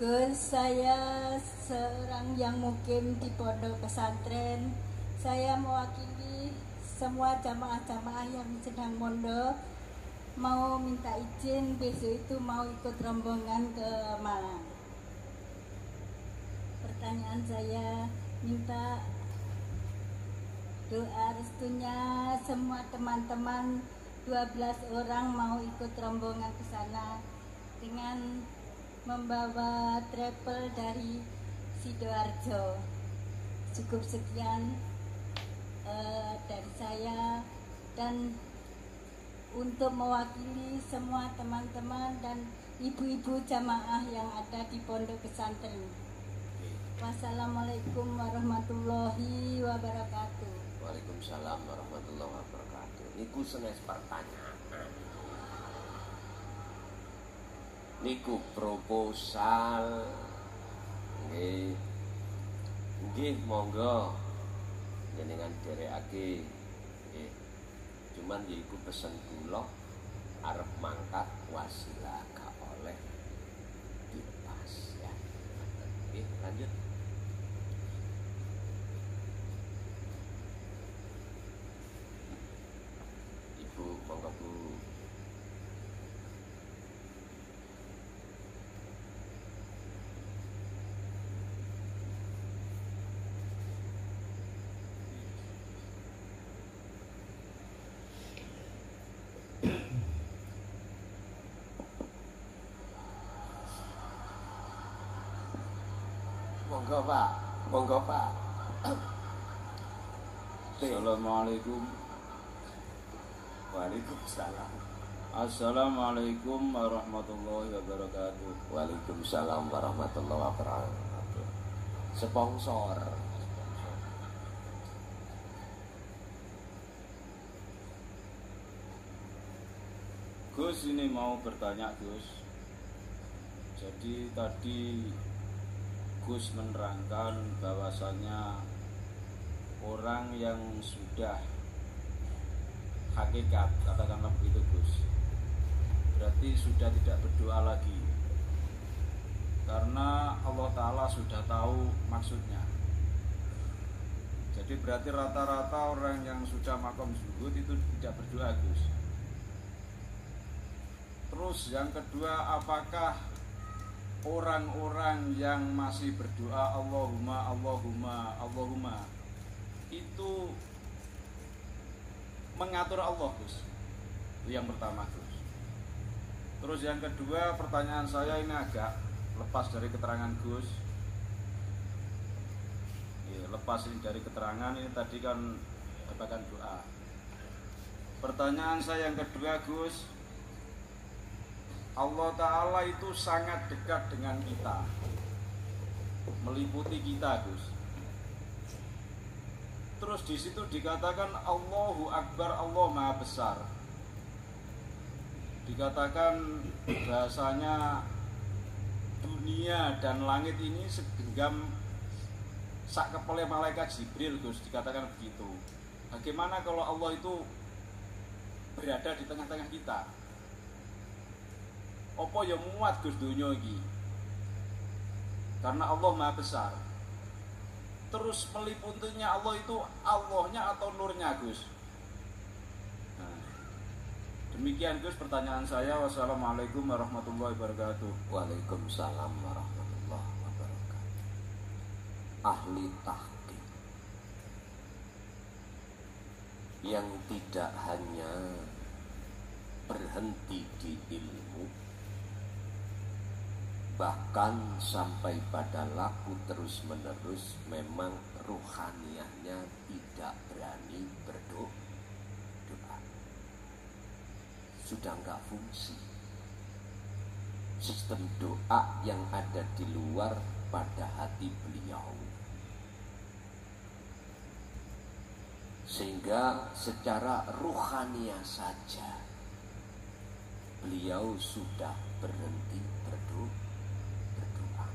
Gus, saya seorang yang mukim di pondok pesantren. Saya mewakili semua jamaah-jamaah yang sedang mondok, mau minta izin besok itu mau ikut rombongan ke Malang. Pertanyaan saya, minta doa restunya semua teman-teman 12 orang mau ikut rombongan ke sana dengan membawa travel dari Sidoarjo. Cukup sekian dari saya, dan untuk mewakili semua teman-teman dan ibu-ibu jamaah yang ada di pondok pesantren. Wassalamualaikum warahmatullahi wabarakatuh. Waalaikumsalam warahmatullahi wabarakatuh. Niku senes pertanyaan. Niku proposal. Nggih. Nggih monggo jenengan derekake. Nggih. Cuman iku pesen kula arep mangkat wasilah gak oleh dilepas ya. Nggih, lanjut. Monggo Bu. Monggo Pak, monggo Pak. Assalamualaikum. Waalaikumsalam. Assalamualaikum warahmatullahi wabarakatuh. Waalaikumsalam warahmatullahi wabarakatuh. Sponsor. Gus, ini mau bertanya Gus. Jadi tadi Gus menerangkan bahwasannya orang yang sudah hakikat, katakanlah begitu Gus. Berarti sudah tidak berdoa lagi, karena Allah Ta'ala sudah tahu maksudnya. Jadi berarti rata-rata orang yang sudah makom zuhud itu tidak berdoa Gus. Terus yang kedua, apakah orang-orang yang masih berdoa Allahumma Allahumma Allahumma itu mengatur Allah Gus? Itu yang pertama Gus. Terus yang kedua, pertanyaan saya ini agak lepas dari keterangan Gus. Lepas ini dari keterangan, ini tadi kan katakan doa. Pertanyaan saya yang kedua Gus, Allah Ta'ala itu sangat dekat dengan kita, meliputi kita Gus. Terus di situ dikatakan Allahu Akbar, Allah Maha Besar. Dikatakan bahasanya dunia dan langit ini segenggam sak kepala malaikat Jibril Gus, dikatakan begitu. Bagaimana kalau Allah itu berada di tengah-tengah kita? Apa yang muat Gus dunia ini? Karena Allah Maha Besar. Terus meliputinya Allah itu Allahnya atau nurnya Gus? Nah, demikian Gus pertanyaan saya. Wassalamualaikum warahmatullahi wabarakatuh. Waalaikumsalam warahmatullahi wabarakatuh. Ahli tahqiq yang tidak hanya berhenti di ilmu, bahkan sampai pada laku terus menerus, memang ruhaniyahnya tidak berani berdoa. Sudah enggak fungsi sistem doa yang ada di luar pada hati beliau, sehingga secara ruhaniyah saja beliau sudah berhenti berdoa.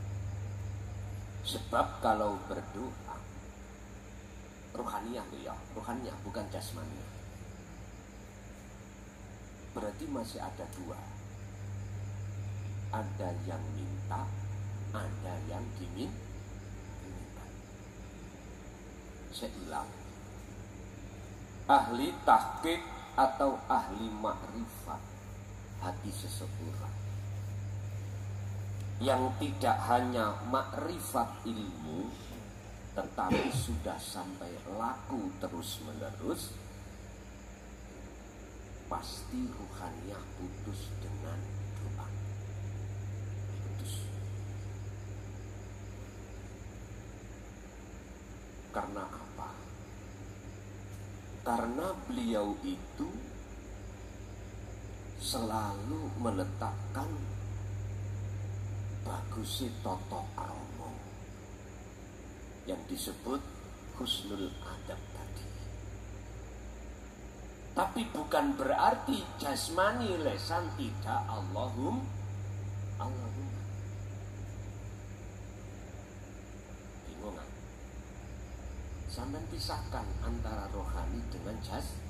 Sebab kalau berdoa ruhaniyah ya, ruhaniyah bukan jasmani, berarti masih ada dua. Ada yang minta, ada yang diminta. Saya ulang, ahli tahqiq atau ahli makrifat hati seseorang yang tidak hanya makrifat ilmu, tetapi sudah sampai laku terus menerus, pasti ruhaniyah putus dengan doa. Putus. Karena apa? Karena beliau itu selalu meletakkan bagusnya toto aromo yang disebut husnul adab tadi. Tapi bukan berarti jasmani lesan tidak Allahumma. Bingung kan? Sampai pisahkan antara rohani dengan jasmani.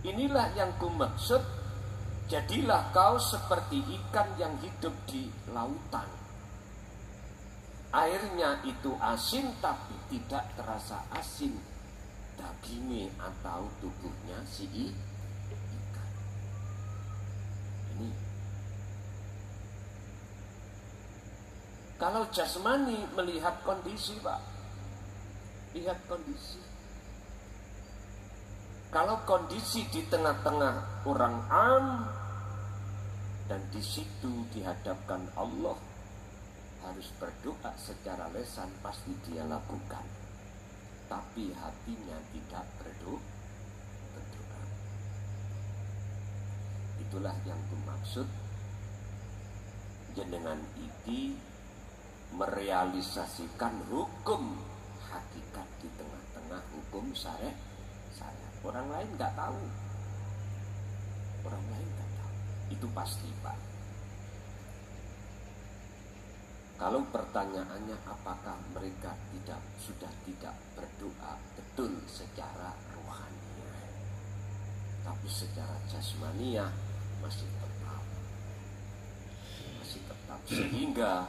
Inilah yang kumaksud, jadilah kau seperti ikan yang hidup di lautan. Airnya itu asin tapi tidak terasa asin dagingnya atau tubuhnya si ikan. Ini kalau jasmani melihat kondisi Pak, lihat kondisi. Kalau kondisi di tengah-tengah orang dan di situ dihadapkan Allah, harus berdoa secara lesan pasti dia lakukan, tapi hatinya tidak berdoa. Itulah yang dimaksud jenengan iki merealisasikan hukum hakikat di tengah-tengah hukum syariat. Orang lain nggak tahu, itu pasti Pak. Kalau pertanyaannya apakah mereka sudah tidak berdoa betul secara rohani, tapi secara jasmaniah masih tetap, sehingga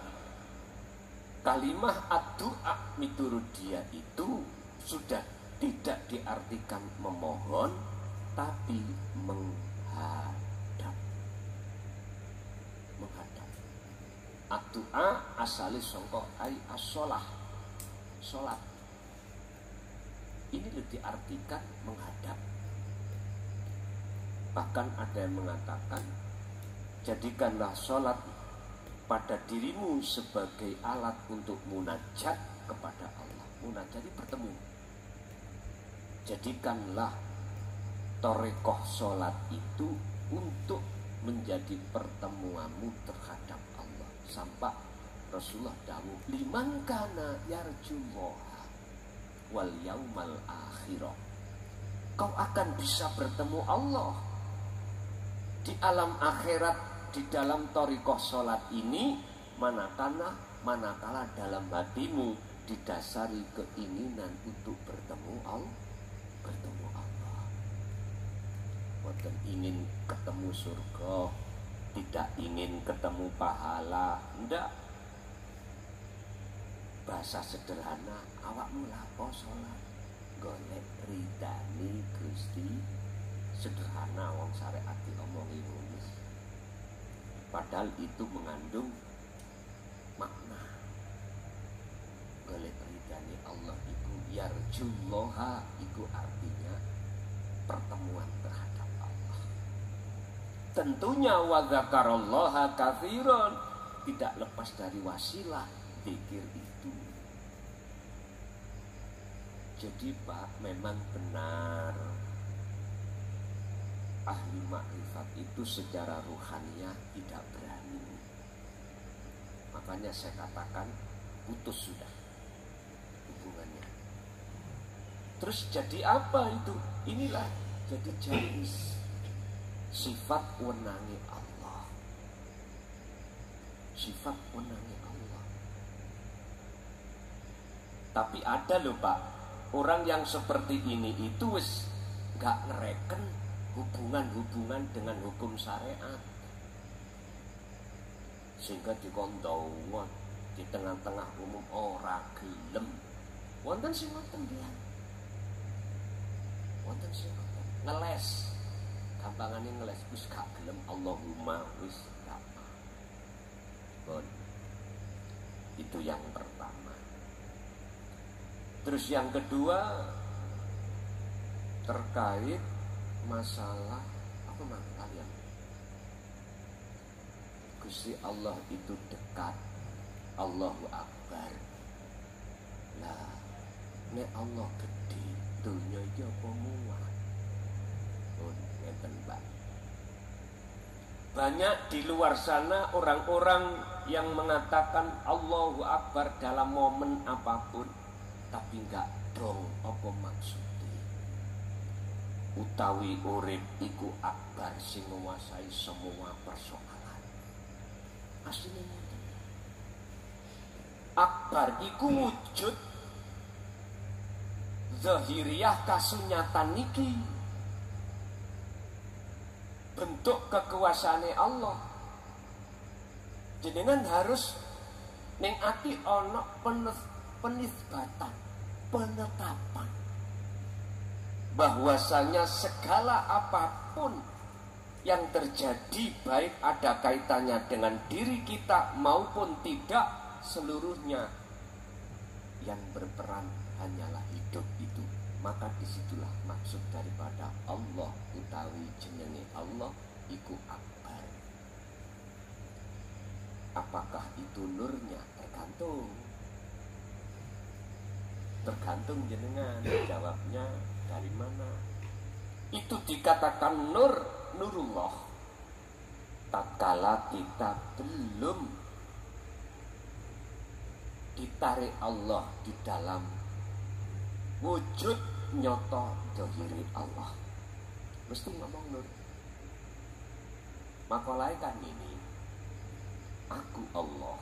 kalimah ad-du'a miturut dia itu sudah tidak diartikan memohon, tapi menghadap. Ad-du'a asali sangka ai as-shalah, salat. Ini diartikan menghadap. Bahkan ada yang mengatakan, jadikanlah salat pada dirimu sebagai alat untuk munajat kepada Allah. Munajat itu bertemu. Jadikanlah thariqah salat itu untuk menjadi pertemuanmu terhadap Allah. Sampai Rasulullah dawuh, liman kana yarjullaha wal yaumal akhirah. Kau akan bisa bertemu Allah di alam akhirat di dalam thariqah salat ini manakala dalam hatimu didasari keinginan untuk bertemu Allah. Boten ingin ketemu surga, tidak ingin ketemu pahala, ndak. Bahasa sederhana, awakmu lapo salat golek ridani Gusti. Sederhana wong syariat diomongi ngono. Padahal itu mengandung makna. Golek ridani Allah iku yarjullaha, iku artinya pertemuan terhadap Allah. Tentunya wa dzakarallaha katsiran, tidak lepas dari wasilah zikir itu. Jadi Pak, memang benar ahli makrifat itu secara ruhaniyah tidak berani. Makanya saya katakan putus sudah hubungannya. Terus jadi apa itu? Inilah jadi jenis sifat wenangi Allah. Sifat wenangi Allah. Tapi ada loh Pak, orang yang seperti ini itu wis gak ngereken hubungan-hubungan dengan hukum syariat, sehingga dikondongon di tengah-tengah umum ora gelem. Wonten sing ngoten dia, wonten sing ngoten ngeles, gampangane ngeles wis gak gelem Allahumma wis gak. Bon, itu yang pertama. Terus yang kedua terkait masalah apa kalian? Gusti Allah itu dekat, Allahu Akbar. Lah, nek Allah gede, dunya iki apa muat? Oh, ngeten Pak. Banyak di luar sana orang-orang yang mengatakan Allahu Akbar dalam momen apapun, tapi enggak dong apa maksud. Utawi urip iku akbar sing menguasai semua persoalan. Asline ngoten. Akbar iku wujud zahiriyah kasunyatan niki. Bentuk kekuasaane Allah. Jenengan harus ning ati ana penisbatan, penetapan bahwasanya segala apapun yang terjadi, baik ada kaitannya dengan diri kita maupun tidak, seluruhnya yang berperan hanyalah hidup itu. Maka disitulah maksud daripada Allah utawi jenenge Allah iku akbar. Apakah itu nurnya? Tergantung jenengan jawabnya dari mana. Itu dikatakan nur, nurullah tatkala kita belum ditarik Allah di dalam wujud nyoto zahiri Allah, mesti ngomong nur. Makolai kan ini, aku Allah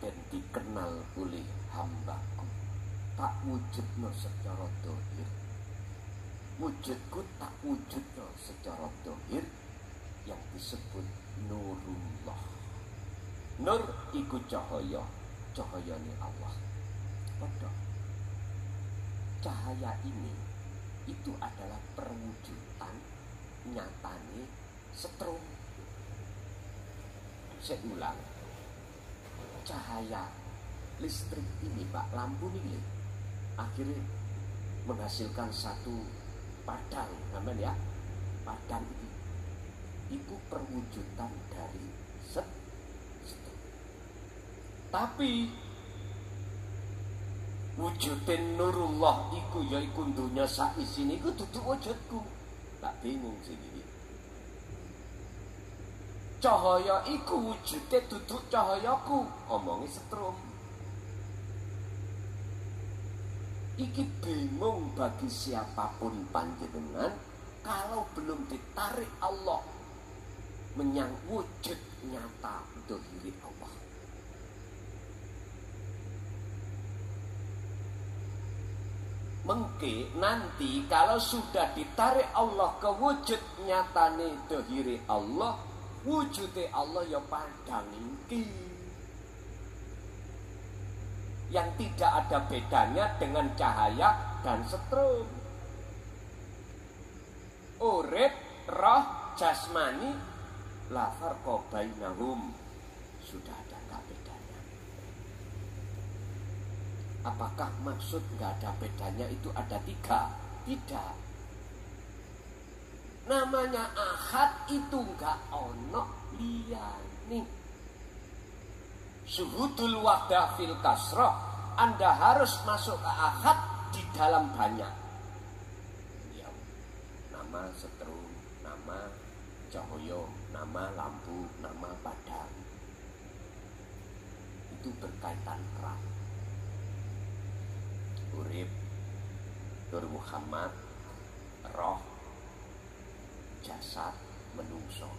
dan dikenal oleh hambaku, tak wujudno secara zahir. wujudku tak wujudno secara dohir yang disebut nurullah. Nur iku cahaya, cahayane Allah. Padha. Cahaya ini itu adalah perwujudan nyatane setrum. Saya ulang, cahaya listrik ini, Pak, lampu ini akhirnya menghasilkan satu padang, aman ya, padang ini itu perwujudan dari setrum. Tapi wujudin nurullah iku ya iku dunya sak isine iku dudu wujudku. Tak bingung sing iki. Cahaya iku wujude dudu cahayaku, omongi setrum. Iki bingung bagi siapapun panjenengan kalau belum ditarik Allah menyang wujud nyata dohiri Allah. Mengke nanti kalau sudah ditarik Allah ke wujud nyatane dohiri Allah, wujudnya Allah ya padang iki, yang tidak ada bedanya dengan cahaya dan setrum. Urip, roh, jasmani, la farqa bainahum, sudah ada nggak bedanya. Apakah maksud nggak ada bedanya itu ada tiga? Tidak. Namanya ahad itu nggak ono liyane. Syuhudul wahdah fil kasroh, Anda harus masuk ke ahad di dalam banyak. Ya, nama setrum, nama cahaya, nama lampu, nama padang. Itu berkaitan erat. Urip, Nur Muhammad, roh, jasad, menungso.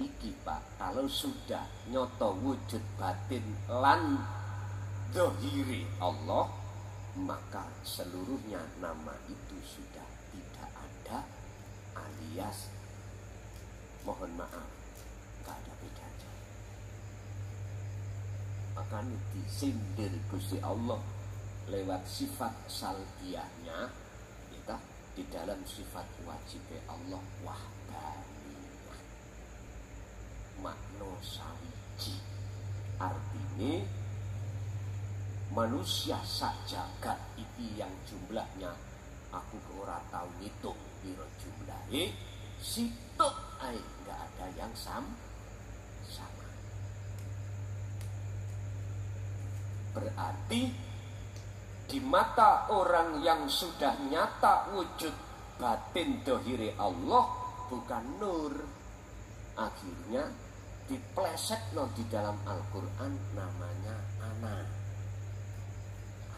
Iki Pak, kalau sudah nyoto wujud batin lan dohiri Allah, maka seluruhnya nama itu sudah tidak ada, alias mohon maaf, gak ada bedanya. Makanya disindir Gusti Allah lewat sifat salbiyahnya, kita di dalam sifat wajib Allah wahdaniyah, makna sawiji. Artinya manusia sak jagat iki yang jumlahnya aku ora tau ngitung piro jumlahe, sitok ae enggak ada yang sama. Berarti di mata orang yang sudah nyata wujud batin dohiri Allah bukan nur, akhirnya dipleset di dalam Al-Quran namanya ana.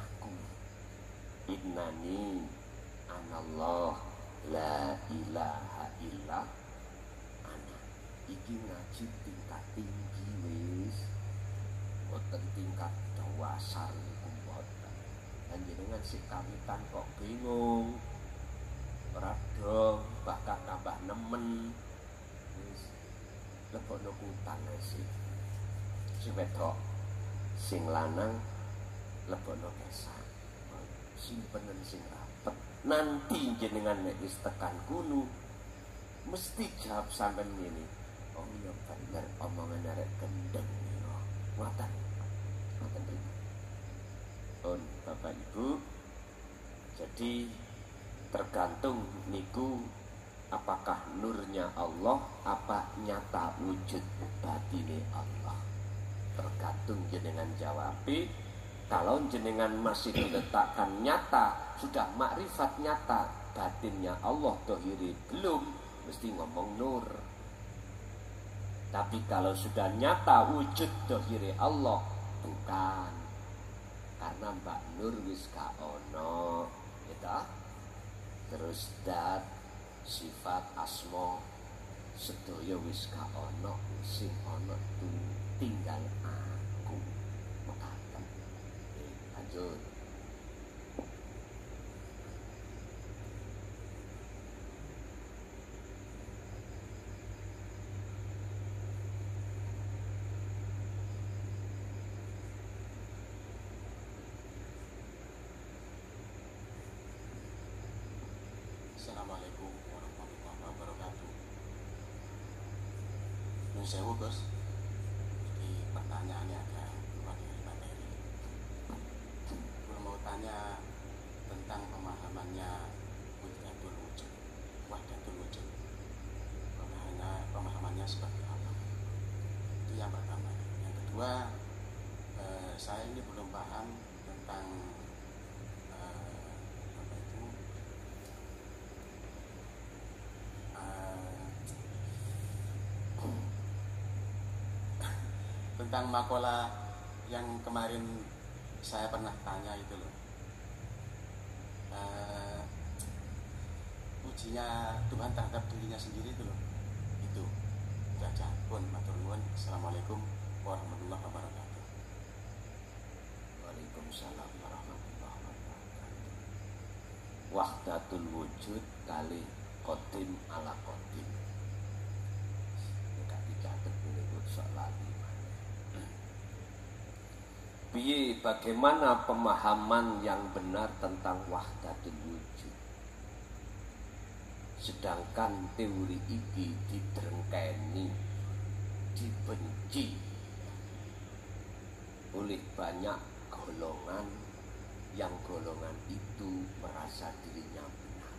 Aku, innani anallah la ilaha illa ana. Iki ngaji tingkat tinggi wis, boten tingkat dasar niku boten. Panjenengan sik kawitan kok bingung, ora dong, bahkan tambah nemen. Lebokno kutang sih. Sing wedok, sing lanang lebokno kesan. Simpenen sing rapet. Nanti jenengan nek wis tekan kuno mesti jawab sampean ngene. Oh iya bener omongan arek gendeng niku. Ngoten. Ngoten iki. On Bapak Ibu. Jadi tergantung niku apakah nurnya Allah, apa nyata wujud batine Allah. Tergantung jenengan jawabi. Kalau jenengan masih diletakkan nyata, sudah makrifat nyata batinnya Allah dohiri belum, mesti ngomong nur. Tapi kalau sudah nyata wujud dohiri Allah, bukan. Karena Mbak Nur wis ka ono, gitu. Terus dat sifat asma sedaya wis ka ono, sing ono tu tinggal aku. Mekaten. Lanjut. Assalamualaikum warahmatullahi wabarakatuh. Nun sewu Gus, jadi pertanyaannya agak luar dari materi. Gue mau tanya tentang pemahamannya wahdatul wujud. Pemahamannya seperti apa? Itu yang pertama. Yang kedua, saya ini belum paham tentang tentang makalah yang kemarin saya pernah tanya itu loh, ujinya Tuhan terhadap dirinya sendiri itu loh. Itu saja. Pun matur nuwun. Assalamualaikum warahmatullahi wabarakatuh. Waalaikumsalam warahmatullahi wabarakatuh. Wahdatul wujud kali qadim ala qadim. Nek dicatet niku sok lali. Piye bagaimana pemahaman yang benar tentang wahdatul wujud? Sedangkan teori ini didrengkeni, dibenci oleh banyak golongan yang golongan itu merasa dirinya benar.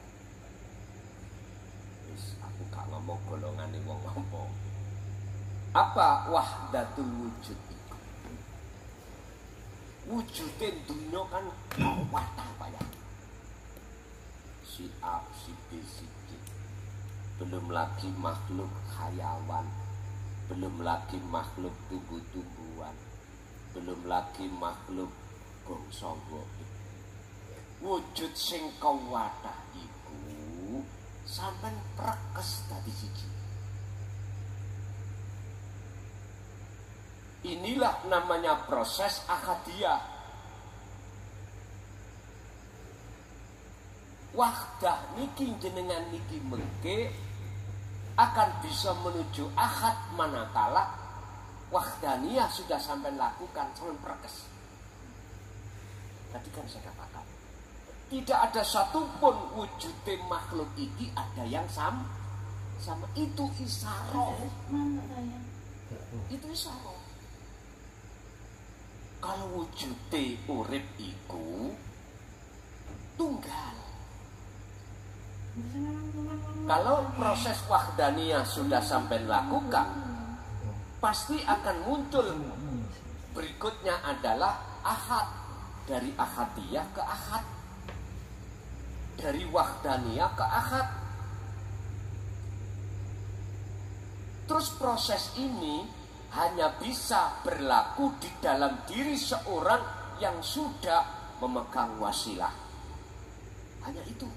Wis aku gak ngomong golongan ini wong ngomong. Apa wahdatul wujud itu? Wujudnya dunia kan kawat apa ya? Si A, si B, si C. Belum lagi makhluk hayawan, belum lagi makhluk tumbuh-tumbuhan, belum lagi makhluk bangsa gaib. Wujud sing kawatah iku sampean prekes dadi siji. Inilah namanya proses ahadiyah. Wahdah niki jenengan niki mengke akan bisa menuju ahad manakala wahdaniyah sudah sampai lakukan sampai perkes. Tadi kan saya katakan tidak ada satupun wujudnya makhluk ini ada yang sama. Itu isaroh. Itu isaroh. Kalau wujudnya urip iku tunggal. Kalau proses wahdaniyah sudah sampai lakukan, pasti akan muncul berikutnya adalah ahad. Dari ahadiyah ke ahad, dari wahdaniyah ke ahad. Terus proses ini hanya bisa berlaku di dalam diri seorang yang sudah memegang wasilah. Hanya itu.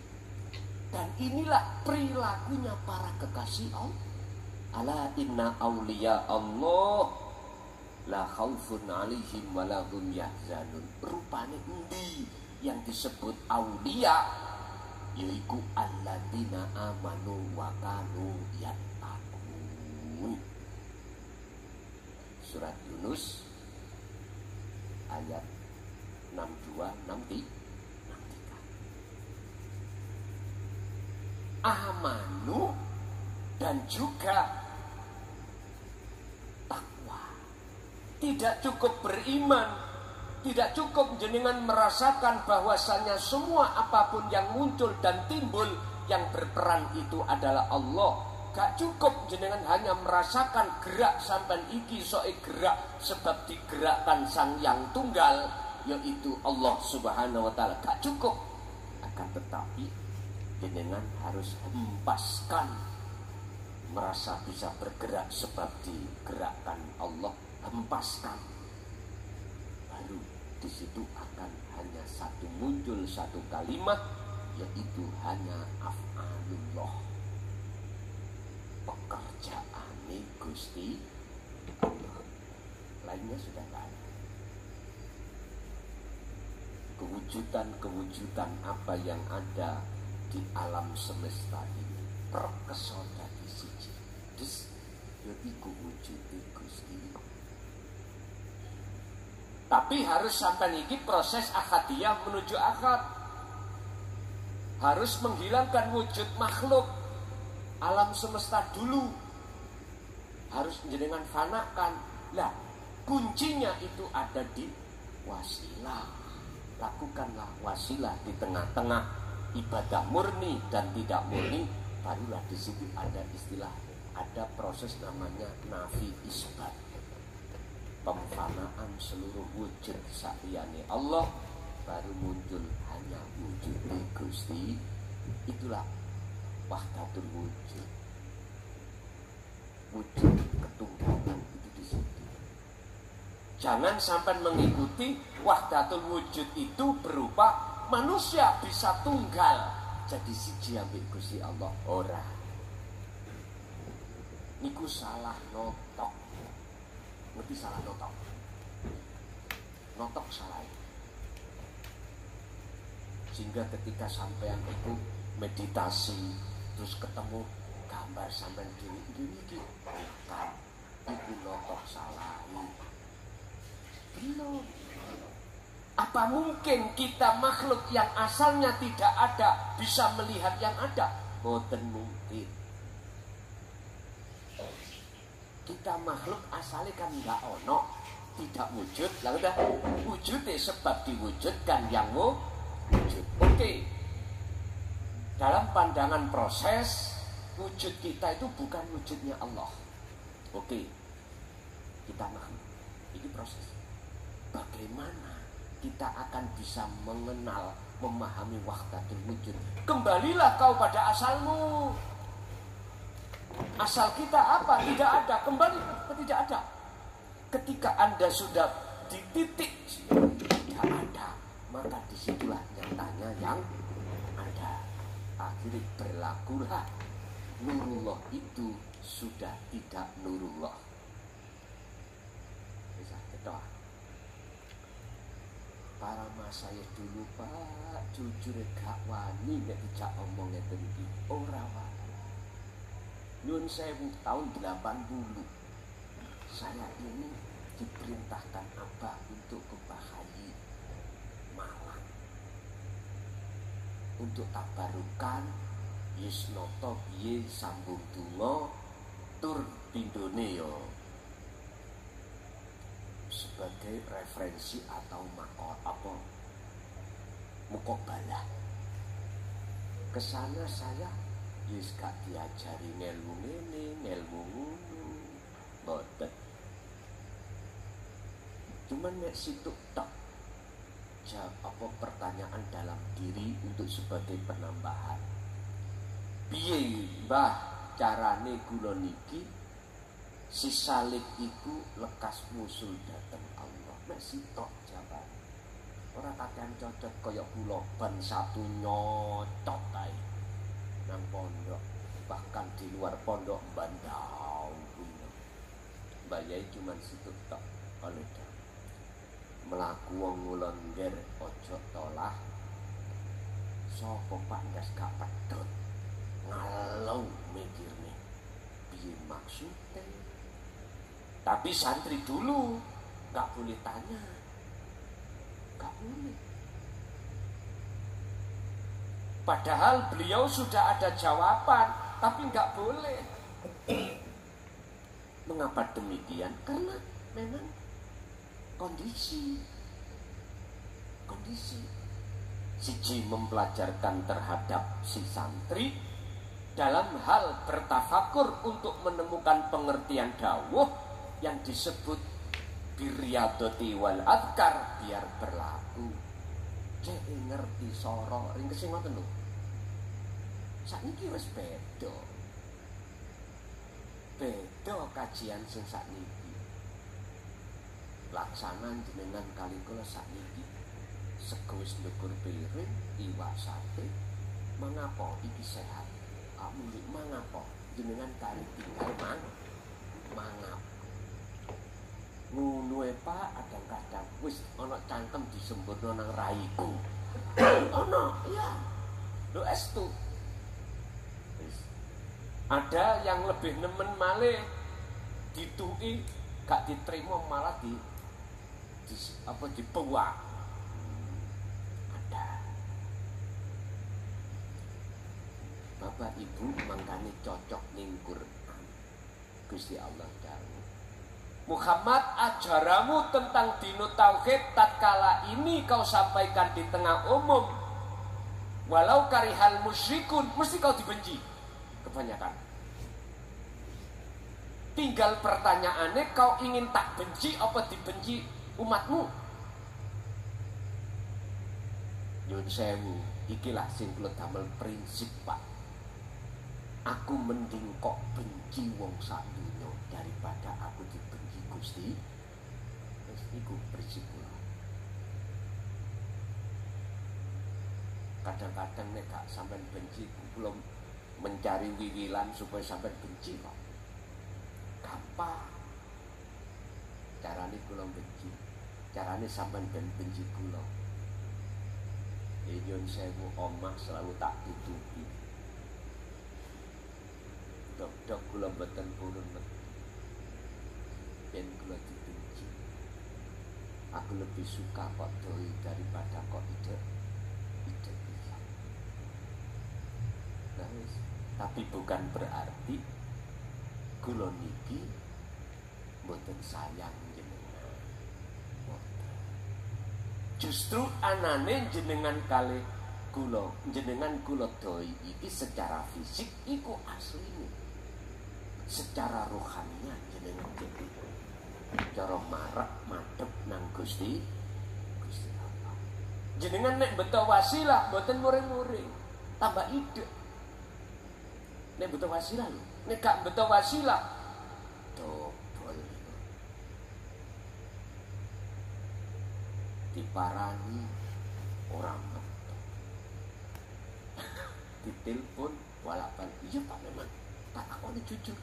Dan inilah perilakunya para kekasih Allah. Ala inna awliya Allah la khaufun alaihim wa la hum yahzanun. Rupane endi yang disebut aulia, yaitu alladzina amanu wa kanu yattaqun. Surat Yunus ayat 62-63. Amanu dan juga takwa. Tidak cukup beriman, tidak cukup jenengan merasakan bahwasanya semua apapun yang muncul dan timbul yang berperan itu adalah Allah. Gak cukup jenengan hanya merasakan gerak sampai iki soe gerak sebab digerakkan sang yang tunggal, yaitu Allah subhanahu wa ta'ala. Gak cukup. Akan tetapi jenengan harus hempaskan merasa bisa bergerak sebab digerakkan Allah. Hempaskan. Baru di situ akan hanya satu muncul satu kalimat, yaitu hanya af'alullah. Pekerjaan Gusti Allah. Lainnya sudah tak ada. Kewujudan apa yang ada di alam semesta ini perkesona di siji. Terus yaiku wujud Gusti. Tapi harus sampai niki proses ahadiyah menuju akad. harus menghilangkan wujud makhluk alam semesta dulu, harus jenengan fanakan. Lah, kuncinya itu ada di wasilah. Lakukanlah wasilah di tengah-tengah ibadah murni dan tidak murni, barulah di situ ada istilah, ada proses namanya nafi isbat, pemfanaan seluruh wujud saliyane Allah, baru muncul hanya wujud Gusti. Itulah wahdatul wujud, wujud ketunggalan itu di situ. Jangan sampai mengikuti wahdatul wujud itu berupa manusia bisa tunggal jadi siji ambek Gusti Allah. Ora, niku salah notok. Ngerti salah notok? Notok salah. Sehingga ketika sampean itu meditasi terus ketemu gambar sampean diri iki bukan, iku notok salah. Belum. Apa mungkin kita makhluk yang asalnya tidak ada bisa melihat yang ada? Boten mungkin. Kita makhluk asalnya kan enggak ono, tidak wujud. Lalu dah wujudnya sebab diwujudkan yang wujud. Oke. Dalam pandangan proses, wujud kita itu bukan wujudnya Allah. Oke. Kita makhluk. Ini proses. Bagaimana kita akan bisa mengenal, memahami wahdatul wujud? Kembalilah kau pada asalmu. Asal kita apa? Tidak ada. Kembali ke tidak ada. Ketika Anda sudah di titik tidak ada, maka disitulah nyatanya yang ada. Akhirnya berlakulah nurullah itu sudah tidak nurullah. Bisa kedoa. Para mas saya dulu Pak, jujur gak wani nek dijak omong ngeten iki. Ora wani. Nyun sewu tahun 80 saya ini diperintahkan Abah untuk ke Bahayi Malang untuk tabarukan Yusnoto biye sambung donga tur pindhone yo sebagai referensi atau makor apa mukobalah. Kesana saya wis gak diajari ngelmu ngene, ngelmu ngono, boten. Cuman nek situ tok apa pertanyaan dalam diri untuk sebagai penambahan. Piye Mbah carane kula niki si salib iku lekas musul dateng Allah. Nek sitok jawaban. Ora kakean cocok kaya kula ban satu nyocot ae. Nang pondok, bahkan di luar pondok bandau punya bayai cuman situ tok. Kalau melaku wong ngulonder ojo tolah sapa Pak ndas gak pedot ngalau mikirne piye maksudnya. Tapi santri dulu gak boleh tanya, gak boleh. Padahal beliau sudah ada jawaban, tapi nggak boleh. Mengapa demikian? Karena memang kondisi. Siji mempelajarkan terhadap si santri dalam hal bertafakur untuk menemukan pengertian dawuh yang disebut birriyadati wal adkar biar berlaku. Cek ngerti soro ring kesing ngoten lho. Sakniki wis beda. Beda kajian sing sakniki. Laksanan jenengan kali kula sakniki sego wis ndukur piring, iwak sate. Mengapa iki sehat? Amun mangapa jenengan kali tinggal mangap. Ngono Pak, kadang-kadang wis ana cangkem disempurna nang raiku. Ana, iya. Lho estu. Ada yang lebih nemen malih dituki gak diterima malah dipewa. Ada. Bapak Ibu mangkane cocok ning Quran. Gusti Allah dawuh, Muhammad, ajaranmu tentang dino tauhid tatkala ini kau sampaikan di tengah umum, walau karihal musyrikun, mesti kau dibenci kebanyakan. Tinggal pertanyaannya, kau ingin tak benci apa dibenci umatmu? Nyun sewu, ikilah sing kula damel prinsip, Pak. Aku mending kok benci wong sak dunya daripada aku dibenci Gusti. Wis iku prinsip kula. Kadang-kadang nek gak sampean benci, kula mencari wiwilan supaya sampean benci kok. Gampang. Carane kula benci. Carane sampean ben benci kula. Nyun sewu, omah selalu tak tutupi. Dok kula mboten purun mati. Ben kula dibenci. Aku lebih suka kok doi daripada kok ide. Nah, tapi bukan berarti kula niki mboten sayang jenengan. Justru anane jenengan kali kula, jenengan kula doi iki secara fisik iku asline. Secara rohaninya jenengan jadi cara marak madhep nang Gusti Allah. Jenengan nek beto wasilah mboten muring-muring, tambah ide. Nek beto wasilah lho, nek gak beto wasilah dobol. Diparani orang beto. Ditelepon walak-balik, iya Pak memang tak akoni jujur.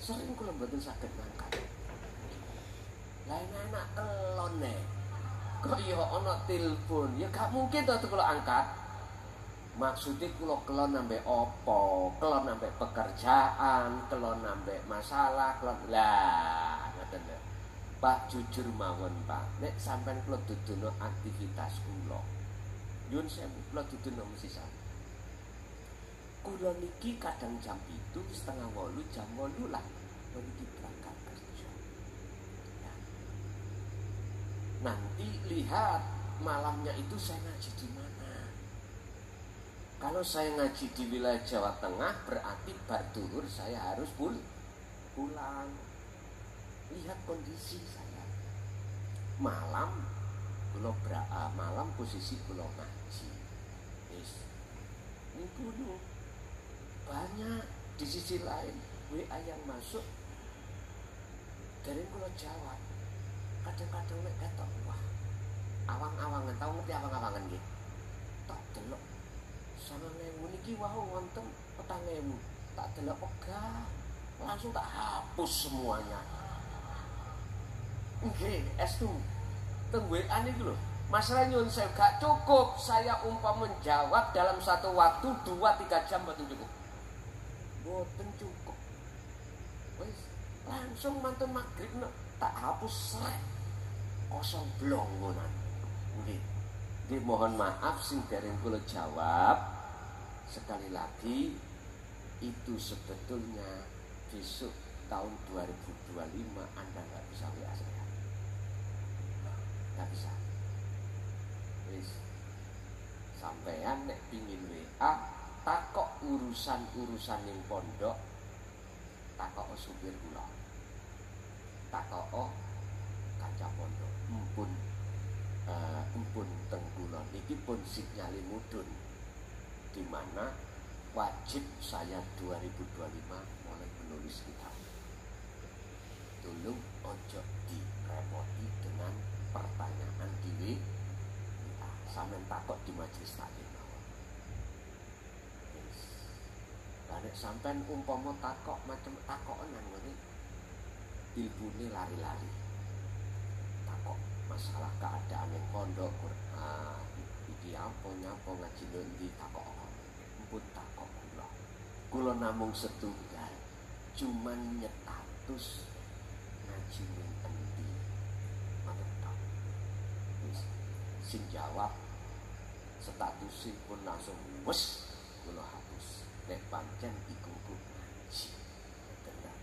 Sering kula mboten saged ngangkat. Lain anak kelon nek. Kok ya ana telepon, ya gak mungkin to kula angkat. Maksudnya kula kelon ambek apa? Kelon ambek pekerjaan, kelon ambek masalah, kelon lah ngoten lho. Pak jujur mawon Pak, nek sampean kula dudono aktivitas kula. Nyun sewu kula dudono mesti sampean. Kula niki kadang jam 7:30 jam 8 lah niki berangkat kerja. Ya. Nanti lihat malamnya itu saya ngaji di mana. Kalau saya ngaji di wilayah Jawa Tengah berarti bar duhur saya harus pulang. Lihat kondisi saya. Malam malam posisi kula ngaji. Wis. Niku banyak di sisi lain WA yang masuk dari kula jawab. Kadang-kadang nek ketok wah awang-awangan, tau ngerti awang-awangan nggih? Tak delok 9.000 niki wau wonten 4.000. Tak delok ogah langsung tak hapus semuanya. Nggih, estu teng WA niku lho. Masalah nyun saya gak cukup saya umpama menjawab dalam satu waktu 2-3 jam mboten cukup. Boten cukup. Wis langsung mantun magrib tak hapus sret. Kosong blong ngono. Nggih. Mohon maaf sing dereng kula jawab. Sekali lagi itu sebetulnya besok tahun 2025 Anda nggak bisa WA saya. Nggak bisa. Wis sampean nek pingin WA takok urusan-urusan ning pondok, takok supir kula, takok kanca pondok, empun teng kula niki pun sinyale mudhun, di mana wajib saya 2025 mulai menulis kitab. Tolong ojo direpoti dengan pertanyaan di WA, sampeyan takok di majelis taklim. Nek sampean umpama takok macam takokan nang ngene tilpune lari-lari. Takok masalah keadaan ning pondok Quran, iki apa nyapa ngaji ndi takok. Empun takok kula. Kula namung setunggal. Cuman nyetatus ngaji ning endi. Mantap. Wis sing jawab statusipun langsung wes kula hapus. nek pancen iku ngaji. Tenang.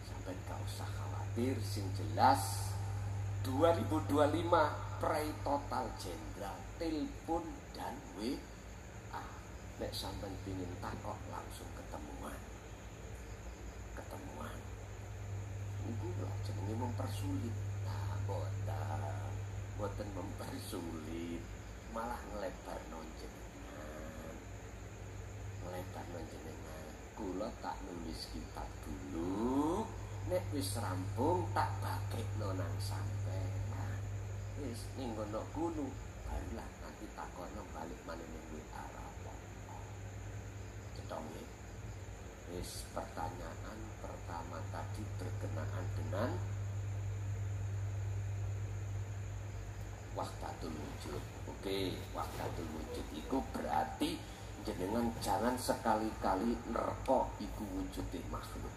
Sampai gak usah khawatir, sing jelas 2025 prai total jenderal, telepon dan WA. Nek sampai pingin takok langsung ketemuan. Iku lah jenenge mempersulit. Nah, boten mempersulit, malah ngelebar nonjenengan. Kula tak nulis kitab dulu, nek wis rampung tak bakekno nang sampean. Wis ning ngono kuno, barulah nanti takono balik maneh ning WA apa. Cetong nggih. Wis pertanyaan pertama tadi berkenaan dengan wahdatul wujud. Oke, wahdatul wujud itu berarti jenengan jangan sekali-kali nerko iku wujudnya makhluk.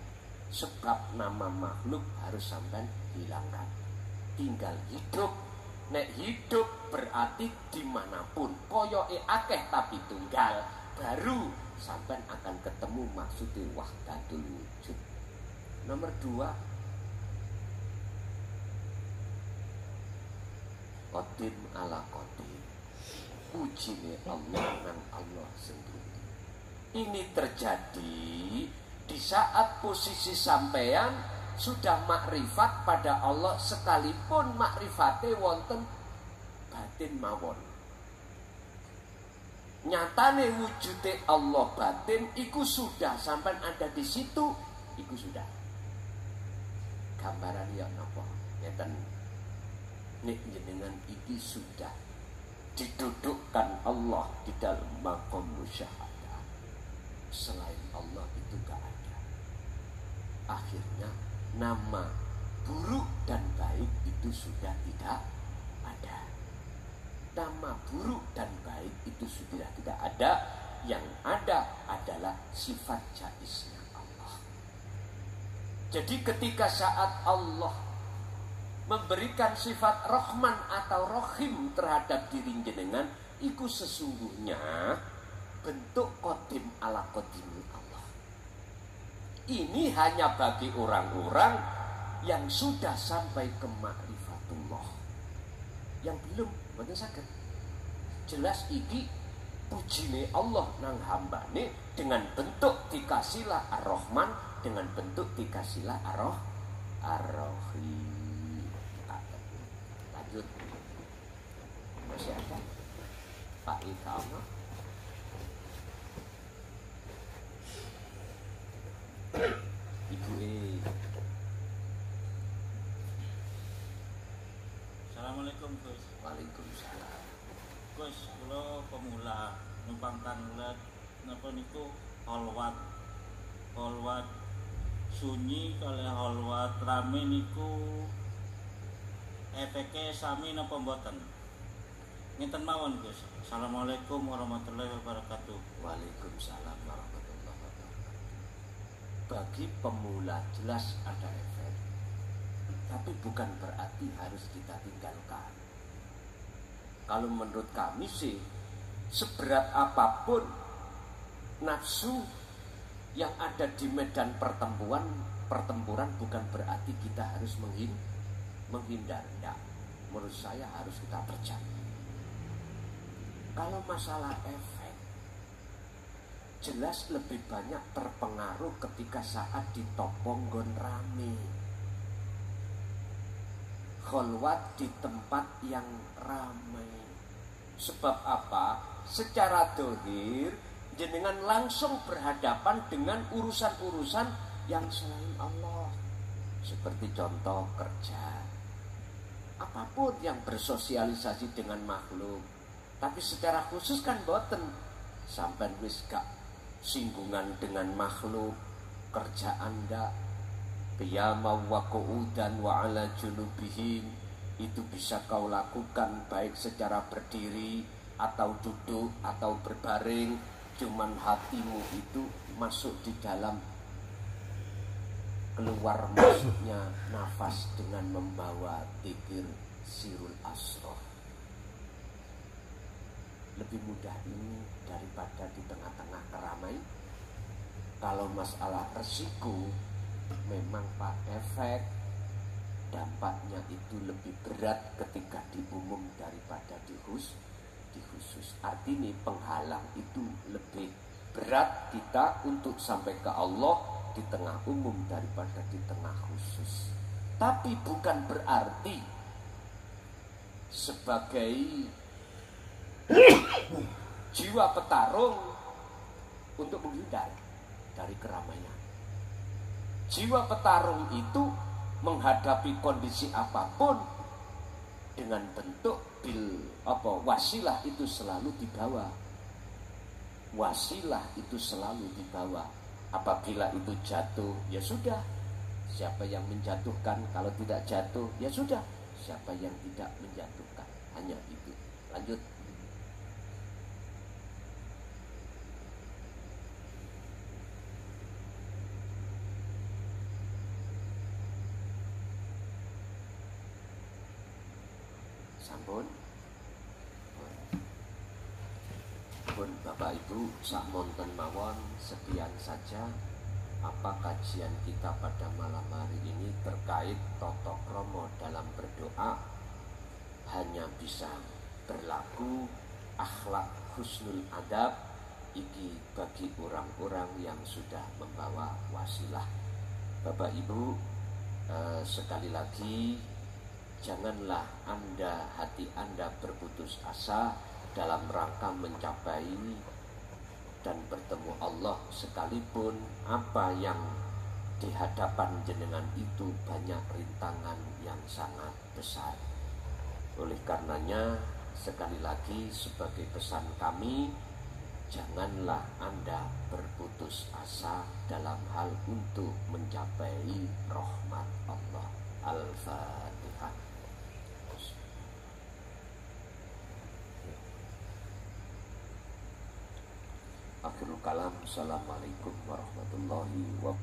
Sebab nama makhluk harus sampai hilangkan. Tinggal hidup. Nek hidup berarti dimanapun koyoke akeh tapi tunggal, baru sampai akan ketemu maksudnya wahdatul wujud. Nomor 2, qadim ala qadim, ujine Allah dan Allah sendiri. Ini terjadi di saat posisi sampean sudah makrifat pada Allah, sekalipun makrifate wonten batin mawon. Nyatane wujude Allah batin iku sudah sampai ada di situ, iku sudah. Gambaran ya napa? Ngeten. Nek jenengan iki sudah didudukkan Allah di dalam maqam musyahadah. Selain Allah itu gak ada. Akhirnya nama buruk dan baik itu sudah tidak ada. Nama buruk dan baik itu sudah tidak ada. Yang ada adalah sifat jaiznya Allah. Jadi ketika saat Allah memberikan sifat Rahman atau Rahim terhadap diri jenengan, itu sesungguhnya bentuk qadim ala qadim Allah. Ini hanya bagi orang-orang yang sudah sampai ke ma'rifatullah. Yang belum, mboten saged. Jelas iki pujine Allah nang hambane dengan bentuk dikasihlah Ar-Rahman, dengan bentuk dikasihlah Ar-Rahim. Lanjut. Masih ada Pak Ika ono? Ibu Assalamualaikum Gus. Waalaikumsalam. Gus, kula pemula numpang tanglet napa niku holwat sunyi kalih holwat rame niku efeke sami napa mboten? Ngeten mawon Gus. Assalamualaikum warahmatullahi wabarakatuh. Waalaikumsalam warahmatullahi wabarakatuh. Bagi pemula jelas ada efek, tapi bukan berarti harus kita tinggalkan. Kalau menurut kami sih, seberat apapun nafsu yang ada di medan pertempuran bukan berarti kita harus menghindar. Tidak. Menurut saya harus kita terjang. Kalau masalah efek, jelas lebih banyak terpengaruh ketika saat ditopong gon rame, kholwat di tempat yang ramai. Sebab apa? Secara dohir jenengan langsung berhadapan dengan urusan-urusan yang selain Allah. Seperti contoh kerja, apapun yang bersosialisasi dengan makhluk. Tapi secara khusus kan boten, sampai wis gak singgungan dengan makhluk, kerja Anda qiyama wa qu'udan wa ala junubihim, itu bisa kau lakukan baik secara berdiri atau duduk atau berbaring, cuman hatimu itu masuk di dalam keluar masuknya nafas dengan membawa dzikir sirul asroh. lebih mudah ini daripada di tengah-tengah keramaian. Kalau masalah resiko, memang Pak, efek dampaknya itu lebih berat ketika di umum daripada di khusus. Artinya penghalang itu lebih berat kita untuk sampai ke Allah di tengah umum daripada di tengah khusus. Tapi bukan berarti sebagai jiwa petarung untuk menghindar dari keramaian. Jiwa petarung itu menghadapi kondisi apapun dengan bentuk wasilah itu selalu dibawa. Wasilah itu selalu dibawa. Apabila itu jatuh, ya sudah. Siapa yang menjatuhkan? Kalau tidak jatuh, ya sudah. Siapa yang tidak menjatuhkan? Hanya itu. Lanjut. Sampun. Pun Bapak Ibu sakmonten mawon, sekian saja apa kajian kita pada malam hari ini terkait tata krama dalam berdoa. Hanya bisa berlaku akhlak husnul adab iki bagi orang-orang yang sudah membawa wasilah. Bapak Ibu, sekali lagi janganlah hati Anda berputus asa dalam rangka mencapai dan bertemu Allah, sekalipun apa yang di hadapan jenengan itu banyak rintangan yang sangat besar. Oleh karenanya, sekali lagi sebagai pesan kami, janganlah Anda berputus asa dalam hal untuk mencapai rahmat Allah. Al-Fatihah. Akhirul kalam. Assalamualaikum warahmatullahi wabarakatuh.